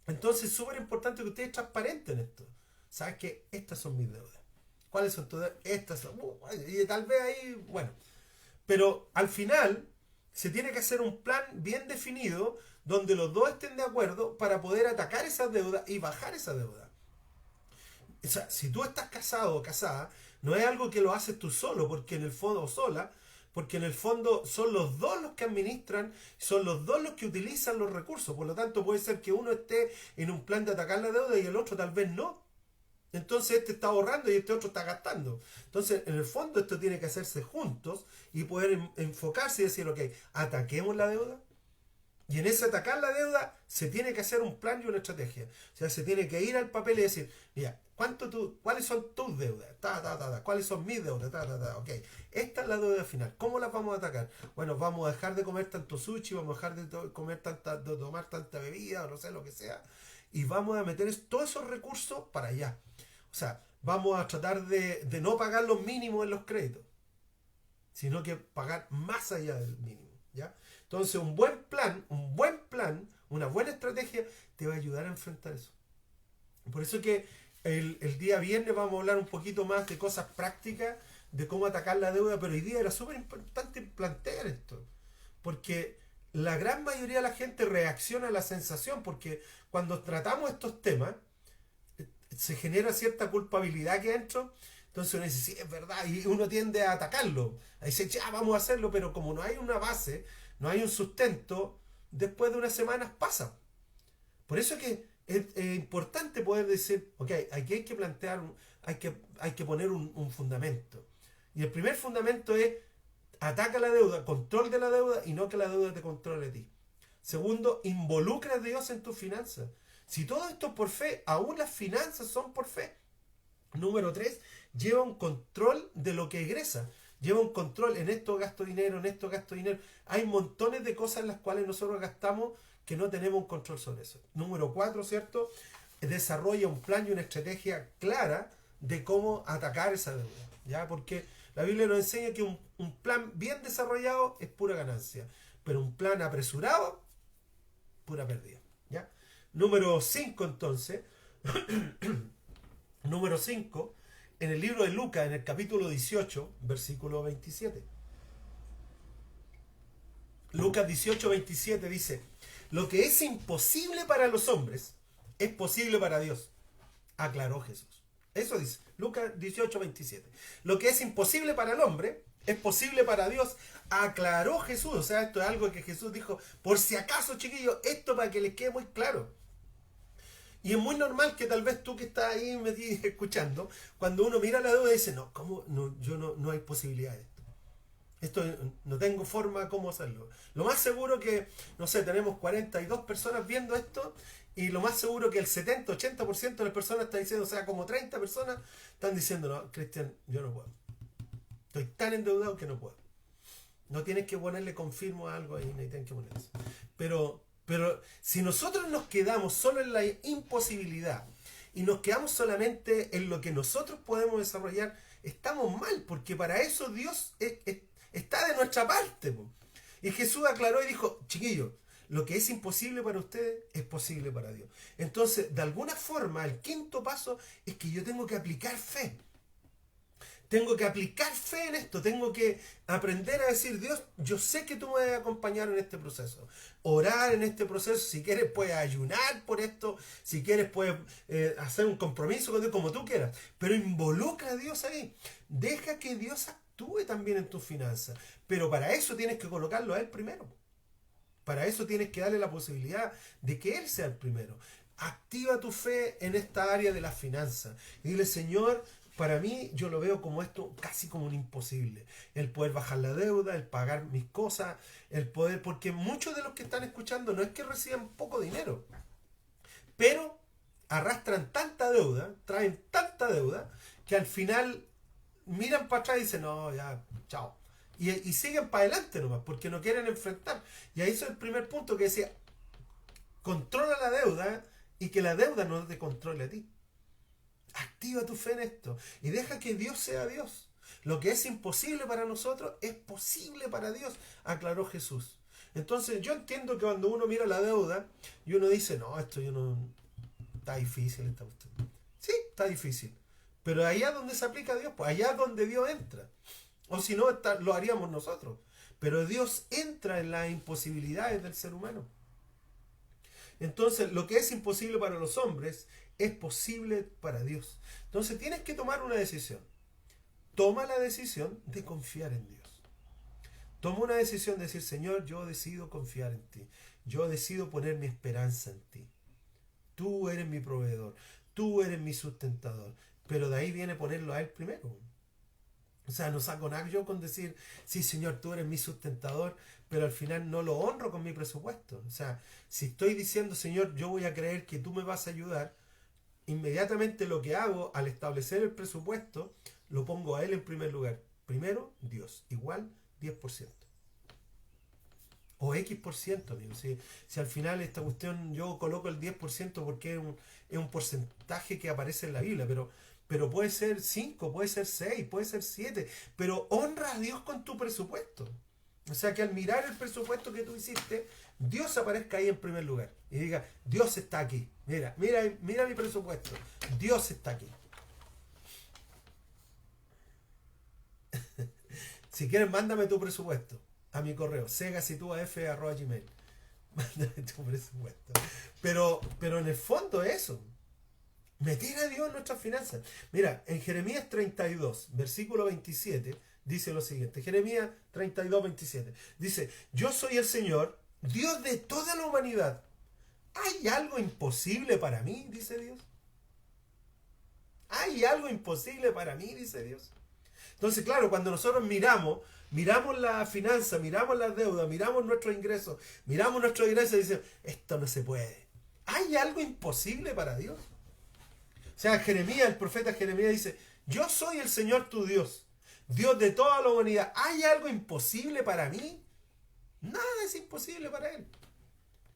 [SPEAKER 1] Entonces es súper importante que ustedes transparenten esto. ¿Sabes qué? Estas son mis deudas. ¿Cuáles son tus deudas? Estas son. Y tal vez ahí, bueno. Pero al final se tiene que hacer un plan bien definido donde los dos estén de acuerdo para poder atacar esas deudas y bajar esa deuda. O sea, si tú estás casado o casada, no es algo que lo haces tú solo, porque en el fondo, o sola, porque en el fondo son los dos los que administran, son los dos los que utilizan los recursos. Por lo tanto, puede ser que uno esté en un plan de atacar la deuda y el otro tal vez no. Entonces este está ahorrando y este otro está gastando. Entonces, en el fondo, esto tiene que hacerse juntos y poder enfocarse y decir, ok, ataquemos la deuda, Y en ese atacar la deuda se tiene que hacer un plan y una estrategia. O sea, se tiene que ir al papel y decir, mira, ¿cuáles son tus deudas? ¿Cuáles son mis deudas? Ok, esta es la deuda final. ¿Cómo las vamos a atacar? Bueno, vamos a dejar de comer tanto sushi, vamos a dejar de tomar tanta bebida, o no sé, lo que sea. Y vamos a meter todos esos recursos para allá. O sea, vamos a tratar de no pagar los mínimos en los créditos, sino que pagar más allá del mínimo, ¿ya? Entonces, un buen plan, una buena estrategia te va a ayudar a enfrentar eso. Por eso que el día viernes vamos a hablar un poquito más de cosas prácticas, de cómo atacar la deuda, pero hoy día era súper importante plantear esto, porque la gran mayoría de la gente reacciona a la sensación, porque cuando tratamos estos temas, se genera cierta culpabilidad aquí adentro. Entonces uno dice, sí, es verdad, y uno tiende a atacarlo, a decir, ya, vamos a hacerlo, pero como no hay una base, no hay un sustento, después de unas semanas pasa. Por eso es que es importante poder decir, ok, aquí hay que plantear, hay que poner un fundamento. Y el primer fundamento es, ataca la deuda, control de la deuda y no que la deuda te controle a ti. Segundo, involucra a Dios en tus finanzas. Si todo esto es por fe, aún las finanzas son por fe. Número 3, lleva un control de lo que egresa. Lleva un control, en esto gasto dinero, en esto gasto dinero. Hay montones de cosas en las cuales nosotros gastamos que no tenemos un control sobre eso. Número 4, ¿cierto? Desarrolla un plan y una estrategia clara de cómo atacar esa deuda, ¿ya? Porque la Biblia nos enseña que un plan bien desarrollado es pura ganancia, pero un plan apresurado, pura pérdida, ¿ya? Número 5, entonces. Número 5, en el libro de Lucas, en el capítulo 18, versículo 27. Lucas 18, 27 dice, lo que es imposible para los hombres es posible para Dios, aclaró Jesús. Eso dice Lucas 18, 27. Lo que es imposible para el hombre es posible para Dios, aclaró Jesús. O sea, esto es algo que Jesús dijo, por si acaso, chiquillos, esto para que les quede muy claro. Y es muy normal que tal vez tú que estás ahí escuchando, cuando uno mira la deuda dice, no, ¿cómo? No hay posibilidad de esto, no tengo forma de cómo hacerlo. Lo más seguro que, no sé, tenemos 42 personas viendo esto y lo más seguro que el 70-80% de las personas están diciendo, o sea, como 30 personas están diciendo, no, Cristian, yo no puedo. Estoy tan endeudado que no puedo. No tienes que ponerle confirmo a algo ahí, no tienes que poner eso. Pero si nosotros nos quedamos solo en la imposibilidad y nos quedamos solamente en lo que nosotros podemos desarrollar, estamos mal, porque para eso Dios está de nuestra parte. Y Jesús aclaró y dijo, chiquillos, lo que es imposible para ustedes es posible para Dios. Entonces, de alguna forma, el quinto paso es que yo tengo que aplicar fe. Tengo que aplicar fe en esto, tengo que aprender a decir, Dios, yo sé que tú me vas a acompañar en este proceso. Orar en este proceso, si quieres puedes ayunar por esto, si quieres puedes hacer un compromiso con Dios, como tú quieras. Pero involucra a Dios ahí. Deja que Dios actúe también en tus finanzas. Pero para eso tienes que colocarlo a Él primero. Para eso tienes que darle la posibilidad de que Él sea el primero. Activa tu fe en esta área de las finanzas. Y dile, Señor, para mí, yo lo veo como esto, casi como un imposible. El poder bajar la deuda, el pagar mis cosas, el poder... Porque muchos de los que están escuchando no es que reciban poco dinero, pero arrastran tanta deuda, traen tanta deuda, que al final miran para atrás y dicen, no, ya, chao. Y siguen para adelante nomás, porque no quieren enfrentar. Y ahí es el primer punto que decía, controla la deuda y que la deuda no te controle a ti. Activa tu fe en esto y deja que Dios sea Dios. Lo que es imposible para nosotros es posible para Dios, aclaró Jesús. Entonces yo entiendo que cuando uno mira la deuda y uno dice, no, esto yo no... Está difícil esta cuestión. Sí, está difícil. Pero allá donde se aplica a Dios, pues allá donde Dios entra. O si no, lo haríamos nosotros. Pero Dios entra en las imposibilidades del ser humano. Entonces, lo que es imposible para los hombres es posible para Dios. Entonces, tienes que tomar una decisión. Toma la decisión de confiar en Dios. Toma una decisión de decir, Señor, yo decido confiar en ti. Yo decido poner mi esperanza en ti. Tú eres mi proveedor. Tú eres mi sustentador. Pero de ahí viene ponerlo a Él primero. O sea, no saco nada yo con decir, sí, Señor, tú eres mi sustentador, pero al final no lo honro con mi presupuesto. O sea, si estoy diciendo, Señor, yo voy a creer que tú me vas a ayudar, inmediatamente lo que hago al establecer el presupuesto, lo pongo a Él en primer lugar. Primero, Dios, igual 10%. O X%, amigo. Si al final esta cuestión yo coloco el 10% porque es un porcentaje que aparece en la Biblia, pero puede ser 5, puede ser 6, puede ser 7, pero honra a Dios con tu presupuesto. O sea, que al mirar el presupuesto que tú hiciste, Dios aparezca ahí en primer lugar y diga, Dios está aquí. Mira, mira, mira mi presupuesto. Dios está aquí. Si quieres, mándame tu presupuesto a mi correo, segasituaf@gmail. Mándame tu presupuesto. Pero en el fondo eso. Meter a Dios en nuestras finanzas. Mira, en Jeremías 32, versículo 27, dice lo siguiente. Jeremías 32, 27. Dice, yo soy el Señor, Dios de toda la humanidad. ¿Hay algo imposible para mí? Dice Dios. ¿Hay algo imposible para mí? Dice Dios. Entonces, claro, cuando nosotros miramos la finanza, miramos las deudas, miramos nuestros ingresos, y decimos, esto no se puede. ¿Hay algo imposible para Dios? O sea, Jeremías, el profeta Jeremías dice, yo soy el Señor tu Dios, Dios de toda la humanidad. ¿Hay algo imposible para mí? Nada es imposible para Él.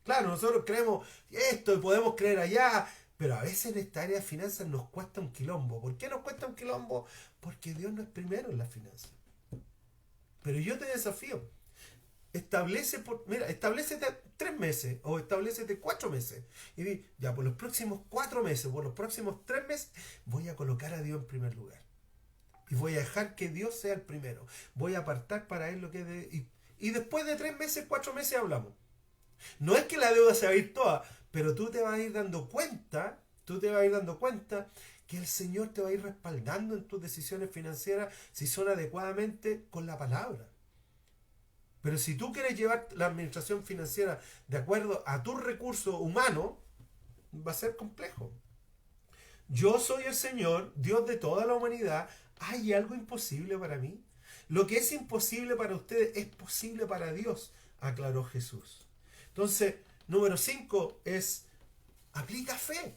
[SPEAKER 1] Claro, nosotros creemos esto y podemos creer allá, pero a veces en esta área de finanzas nos cuesta un quilombo. ¿Por qué nos cuesta un quilombo? Porque Dios no es primero en las finanzas. Pero yo te desafío. Establecete 3 meses o establecete 4 meses. Y di, ya por los próximos 4 meses, por los próximos 3 meses, voy a colocar a Dios en primer lugar. Y voy a dejar que Dios sea el primero. Voy a apartar para Él lo que es de... Y después de 3 meses, 4 meses hablamos. No es que la deuda se va a ir toda, pero tú te vas a ir dando cuenta, que el Señor te va a ir respaldando en tus decisiones financieras si son adecuadamente con la palabra. Pero si tú quieres llevar la administración financiera de acuerdo a tus recursos humanos, va a ser complejo. Yo soy el Señor, Dios de toda la humanidad. ¿Hay algo imposible para mí? Lo que es imposible para ustedes es posible para Dios, aclaró Jesús. Entonces, número 5 es, aplica fe.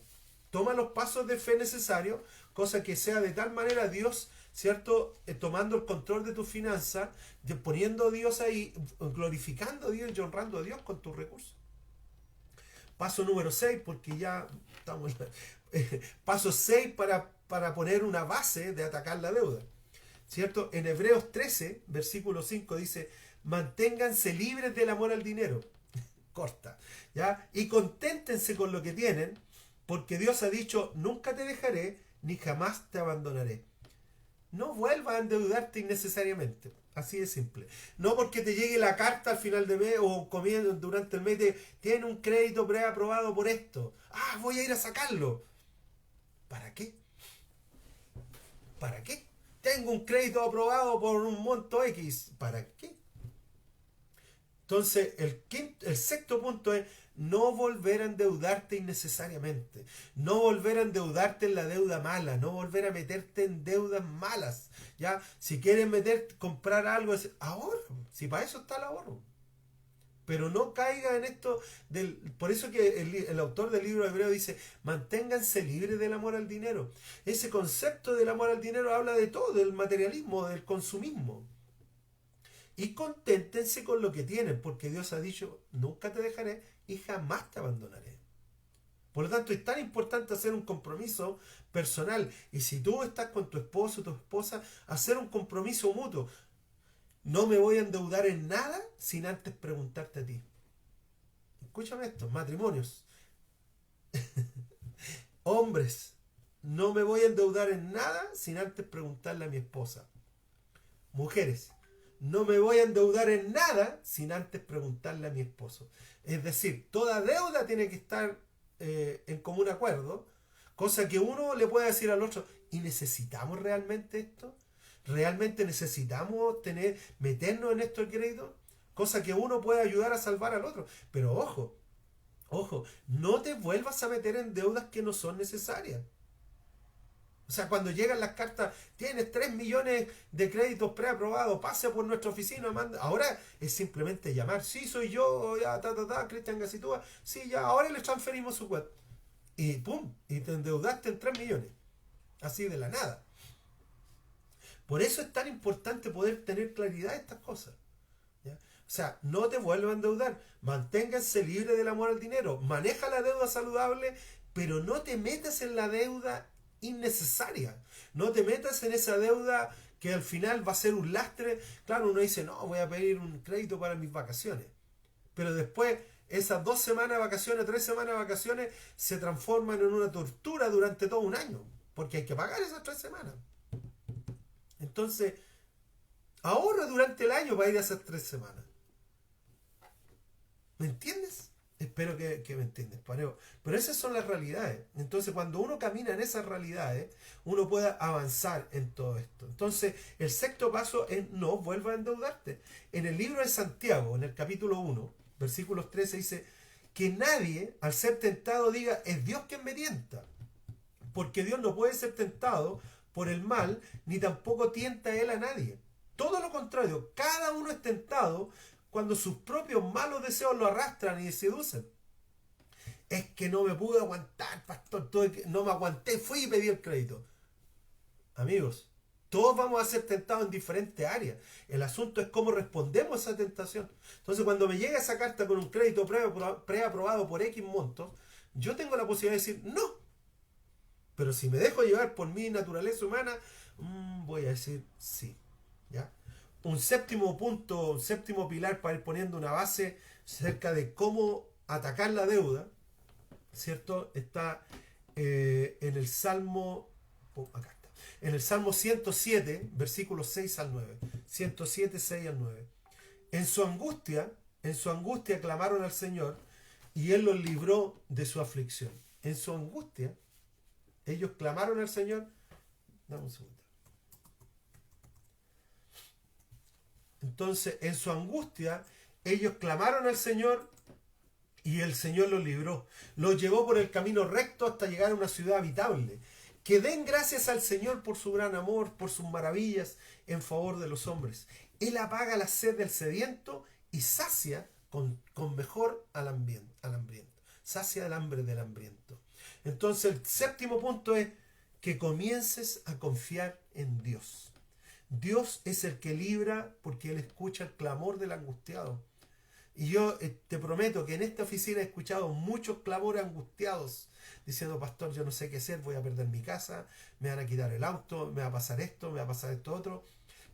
[SPEAKER 1] Toma los pasos de fe necesarios, cosa que sea de tal manera Dios, ¿cierto? Tomando el control de tus finanzas, poniendo a Dios ahí, glorificando a Dios y honrando a Dios con tus recursos. Paso número 6, porque ya estamos... paso 6 para poner una base de atacar la deuda. ¿Cierto? En Hebreos 13, versículo 5 dice, manténganse libres del amor al dinero. Corta. ¿Ya? Y conténtense con lo que tienen, porque Dios ha dicho, nunca te dejaré, ni jamás te abandonaré. No vuelvas a endeudarte innecesariamente. Así de simple. No porque te llegue la carta al final de mes o comiendo durante el mes de, tiene un crédito preaprobado por esto. Ah, voy a ir a sacarlo. ¿Para qué? ¿Para qué? Tengo un crédito aprobado por un monto X. ¿Para qué? Entonces, el sexto punto es no volver a endeudarte innecesariamente. No volver a endeudarte en la deuda mala. No volver a meterte en deudas malas. ¿Ya? Si quieres comprar algo, ahorro. Si para eso está el ahorro. Pero no caiga en esto por eso que el autor del libro de Hebreo dice, manténganse libres del amor al dinero. Ese concepto del amor al dinero habla de todo, del materialismo, del consumismo. Y conténtense con lo que tienen, porque Dios ha dicho, nunca te dejaré y jamás te abandonaré. Por lo tanto, es tan importante hacer un compromiso personal. Y si tú estás con tu esposo o tu esposa, hacer un compromiso mutuo. No me voy a endeudar en nada sin antes preguntarte a ti. Escúchame esto, matrimonios. Hombres, no me voy a endeudar en nada sin antes preguntarle a mi esposa. Mujeres, no me voy a endeudar en nada sin antes preguntarle a mi esposo. Es decir, toda deuda tiene que estar en común acuerdo, cosa que uno le puede decir al otro, ¿y necesitamos realmente esto? ¿Realmente necesitamos meternos en estos créditos? Cosa que uno puede ayudar a salvar al otro. Pero ojo, no te vuelvas a meter en deudas que no son necesarias. O sea, cuando llegan las cartas, tienes 3 millones de créditos preaprobados, pase por nuestra oficina, manda. Ahora es simplemente llamar, sí, soy yo, ya, Cristian Gacitúa, sí, ya, ahora le transferimos su cuenta. Y pum, y te endeudaste en 3 millones, así de la nada. Por eso es tan importante poder tener claridad de estas cosas. ¿Ya? O sea, no te vuelvas a endeudar, manténganse libre del amor al dinero, maneja la deuda saludable, pero no te metas en la deuda innecesaria, no te metas en esa deuda que al final va a ser un lastre. Claro, uno dice, no, voy a pedir un crédito para mis vacaciones, pero después esas 2 semanas de vacaciones, 3 semanas de vacaciones se transforman en una tortura durante todo un año, porque hay que pagar esas 3 semanas. Entonces, ahorra durante el año para ir a esas 3 semanas. ¿Me entiendes? Espero que me entiendes, pero esas son las realidades. Entonces, cuando uno camina en esas realidades, uno puede avanzar en todo esto. Entonces, el sexto paso es no vuelvas a endeudarte. En el libro de Santiago, en el capítulo 1, versículos 13, dice que nadie, al ser tentado, diga, es Dios quien me tienta. Porque Dios no puede ser tentado por el mal, ni tampoco tienta Él a nadie. Todo lo contrario, cada uno es tentado cuando sus propios malos deseos lo arrastran y seducen. Es que no me pude aguantar, pastor, no me aguanté, fui y pedí el crédito. Amigos, todos vamos a ser tentados en diferentes áreas. El asunto es cómo respondemos a esa tentación. Entonces, cuando me llega esa carta con un crédito preaprobado por X montos, yo tengo la posibilidad de decir no. Pero si me dejo llevar por mi naturaleza humana, voy a decir sí. ¿Ya? Un séptimo punto, un séptimo pilar para ir poniendo una base cerca de cómo atacar la deuda, ¿cierto? Está en el Salmo, acá está, en el Salmo 107, versículos 6 al 9. 107, 6 al 9. En su angustia clamaron al Señor y Él los libró de su aflicción. En su angustia, ellos clamaron al Señor. Dame un segundo. Entonces, en su angustia, ellos clamaron al Señor y el Señor los libró. Los llevó por el camino recto hasta llegar a una ciudad habitable. Que den gracias al Señor por su gran amor, por sus maravillas en favor de los hombres. Él apaga la sed del sediento y sacia con mejor al hambriento. Sacia el hambre del hambriento. Entonces, el séptimo punto es que comiences a confiar en Dios. Dios es el que libra porque Él escucha el clamor del angustiado. Y yo te prometo que en esta oficina he escuchado muchos clamores angustiados diciendo, pastor, yo no sé qué hacer, voy a perder mi casa, me van a quitar el auto, me va a pasar esto, me va a pasar esto otro.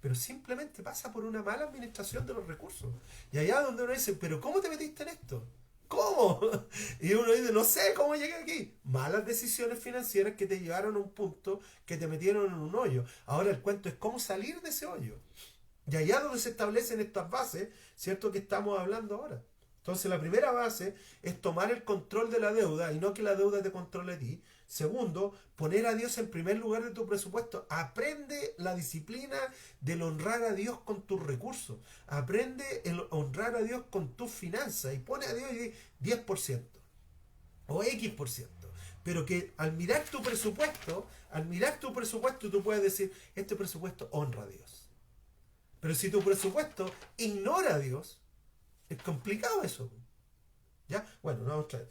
[SPEAKER 1] Pero simplemente pasa por una mala administración de los recursos. Y allá donde uno dice, pero ¿cómo te metiste en esto? ¿Cómo? Y uno dice, no sé cómo llegué aquí. Malas decisiones financieras que te llevaron a un punto que te metieron en un hoyo. Ahora el cuento es cómo salir de ese hoyo. Y allá donde se establecen estas bases, ¿cierto? Que estamos hablando ahora. Entonces la primera base es tomar el control de la deuda y no que la deuda te controle a ti. Segundo, poner a Dios en primer lugar de tu presupuesto. Aprende la disciplina del honrar a Dios con tus recursos. Aprende el honrar a Dios con tus finanzas. Y pone a Dios 10% o X%. Pero que al mirar tu presupuesto tú puedes decir, este presupuesto honra a Dios. Pero si tu presupuesto ignora a Dios, es complicado eso. ¿Ya? Bueno, vamos a ver.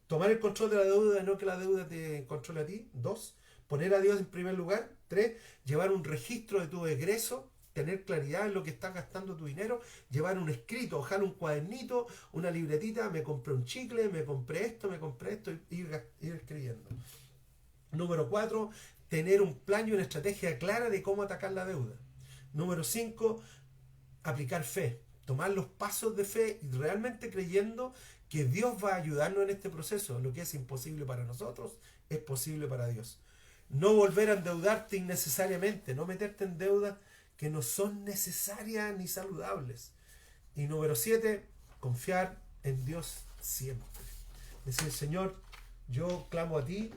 [SPEAKER 1] Tomar el control de la deuda, no que la deuda te controle a ti. 2. Poner a Dios en primer lugar. 3. Llevar un registro de tu egreso. Tener claridad en lo que estás gastando tu dinero. Llevar un escrito, ojalá un cuadernito, una libretita. Me compré un chicle, me compré esto, y ir escribiendo. Número 4. Tener un plan y una estrategia clara de cómo atacar la deuda. Número 5. Aplicar fe. Tomar los pasos de fe y realmente creyendo que Dios va a ayudarnos en este proceso. Lo que es imposible para nosotros es posible para Dios. No volver a endeudarte innecesariamente, no meterte en deudas que no son necesarias ni saludables. Y número 7, confiar en Dios siempre. Decir, Señor, yo clamo a ti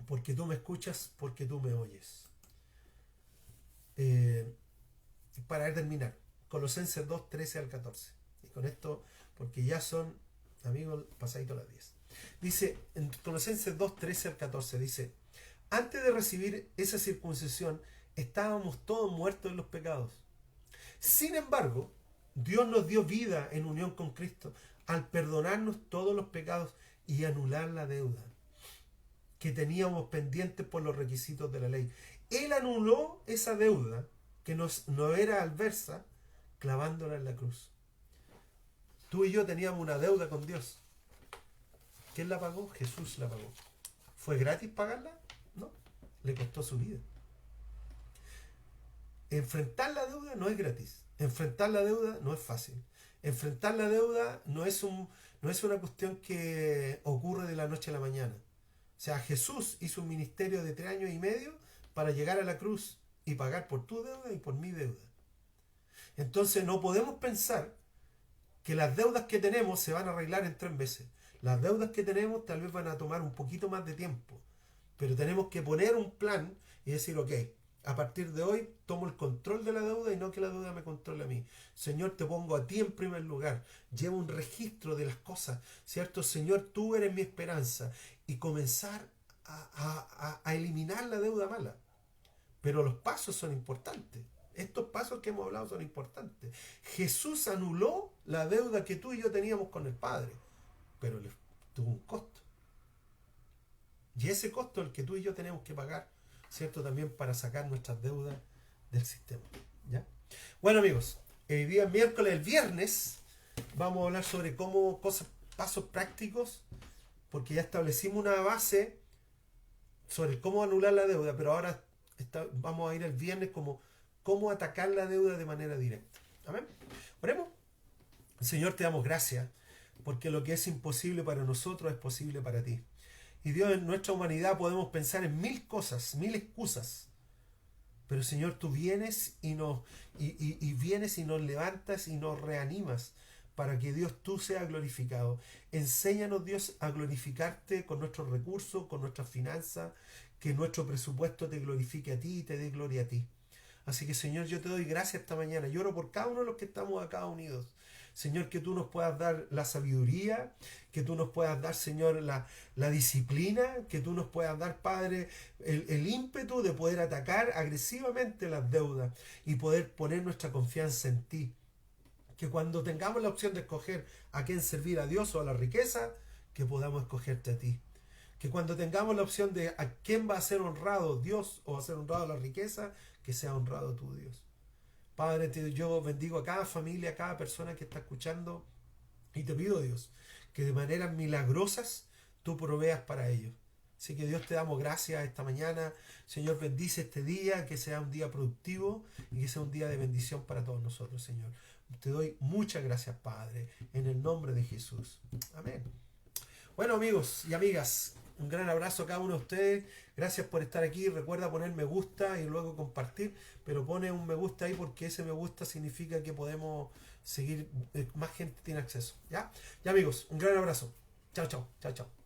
[SPEAKER 1] porque tú me escuchas, porque tú me oyes. Para terminar, Colosenses 2, 13 al 14. Y con esto, porque ya son, amigos, pasadito las 10. Dice, en Colosenses 2, 13 al 14, dice, Antes de recibir esa circuncisión, estábamos todos muertos en los pecados. Sin embargo, Dios nos dio vida en unión con Cristo al perdonarnos todos los pecados y anular la deuda que teníamos pendientes por los requisitos de la ley. Él anuló esa deuda que no era adversa, clavándola en la cruz. Tú y yo teníamos una deuda con Dios. ¿Quién la pagó? Jesús la pagó. ¿Fue gratis pagarla? No, le costó su vida. Enfrentar la deuda no es gratis. Enfrentar la deuda no es fácil. Enfrentar la deuda no es una cuestión que ocurre de la noche a la mañana. O sea, Jesús hizo un ministerio de 3 años y medio para llegar a la cruz y pagar por tu deuda y por mi deuda. Entonces no podemos pensar que las deudas que tenemos se van a arreglar en 3 meses. Las deudas que tenemos tal vez van a tomar un poquito más de tiempo. Pero tenemos que poner un plan y decir, ok, a partir de hoy tomo el control de la deuda y no que la deuda me controle a mí. Señor, te pongo a ti en primer lugar. Llevo un registro de las cosas, ¿cierto? Señor, tú eres mi esperanza. Y comenzar a eliminar la deuda mala. Pero los pasos son importantes. Estos pasos que hemos hablado son importantes. Jesús anuló la deuda que tú y yo teníamos con el Padre, pero tuvo un costo. Y ese costo es el que tú y yo tenemos que pagar, ¿cierto? También para sacar nuestras deudas del sistema. ¿Ya? Bueno, amigos, el día miércoles, el viernes, vamos a hablar sobre pasos prácticos, porque ya establecimos una base sobre cómo anular la deuda, pero ahora vamos a ir el viernes como cómo atacar la deuda de manera directa. Amén. Oremos. Señor, te damos gracias, porque lo que es imposible para nosotros es posible para ti. Y Dios, en nuestra humanidad podemos pensar en 1000 cosas, 1000 excusas. Pero Señor, tú vienes y vienes y nos levantas y nos reanimas para que Dios tú seas glorificado. Enséñanos, Dios, a glorificarte con nuestros recursos, con nuestras finanzas, que nuestro presupuesto te glorifique a ti y te dé gloria a ti. Así que, Señor, yo te doy gracias esta mañana. Lloro por cada uno de los que estamos acá unidos. Señor, que tú nos puedas dar la sabiduría, que tú nos puedas dar, Señor, la disciplina, que tú nos puedas dar, Padre, el ímpetu de poder atacar agresivamente las deudas y poder poner nuestra confianza en ti. Que cuando tengamos la opción de escoger a quién servir, a Dios o a la riqueza, que podamos escogerte a ti. Que cuando tengamos la opción de a quién va a ser honrado, Dios o va a ser honrado la riqueza, que sea honrado tu Dios. Padre, yo bendigo a cada familia, a cada persona que está escuchando y te pido, Dios, que de maneras milagrosas tú proveas para ellos. Así que Dios, te damos gracias esta mañana. Señor, bendice este día, que sea un día productivo y que sea un día de bendición para todos nosotros, Señor. Te doy muchas gracias, Padre, en el nombre de Jesús. Amén. Bueno, amigos y amigas, un gran abrazo a cada uno de ustedes. Gracias por estar aquí. Recuerda poner me gusta y luego compartir, pero pone un me gusta ahí porque ese me gusta significa que podemos seguir, más gente tiene acceso. ¿Ya? Ya, amigos, un gran abrazo. Chao, chao, chao, chao.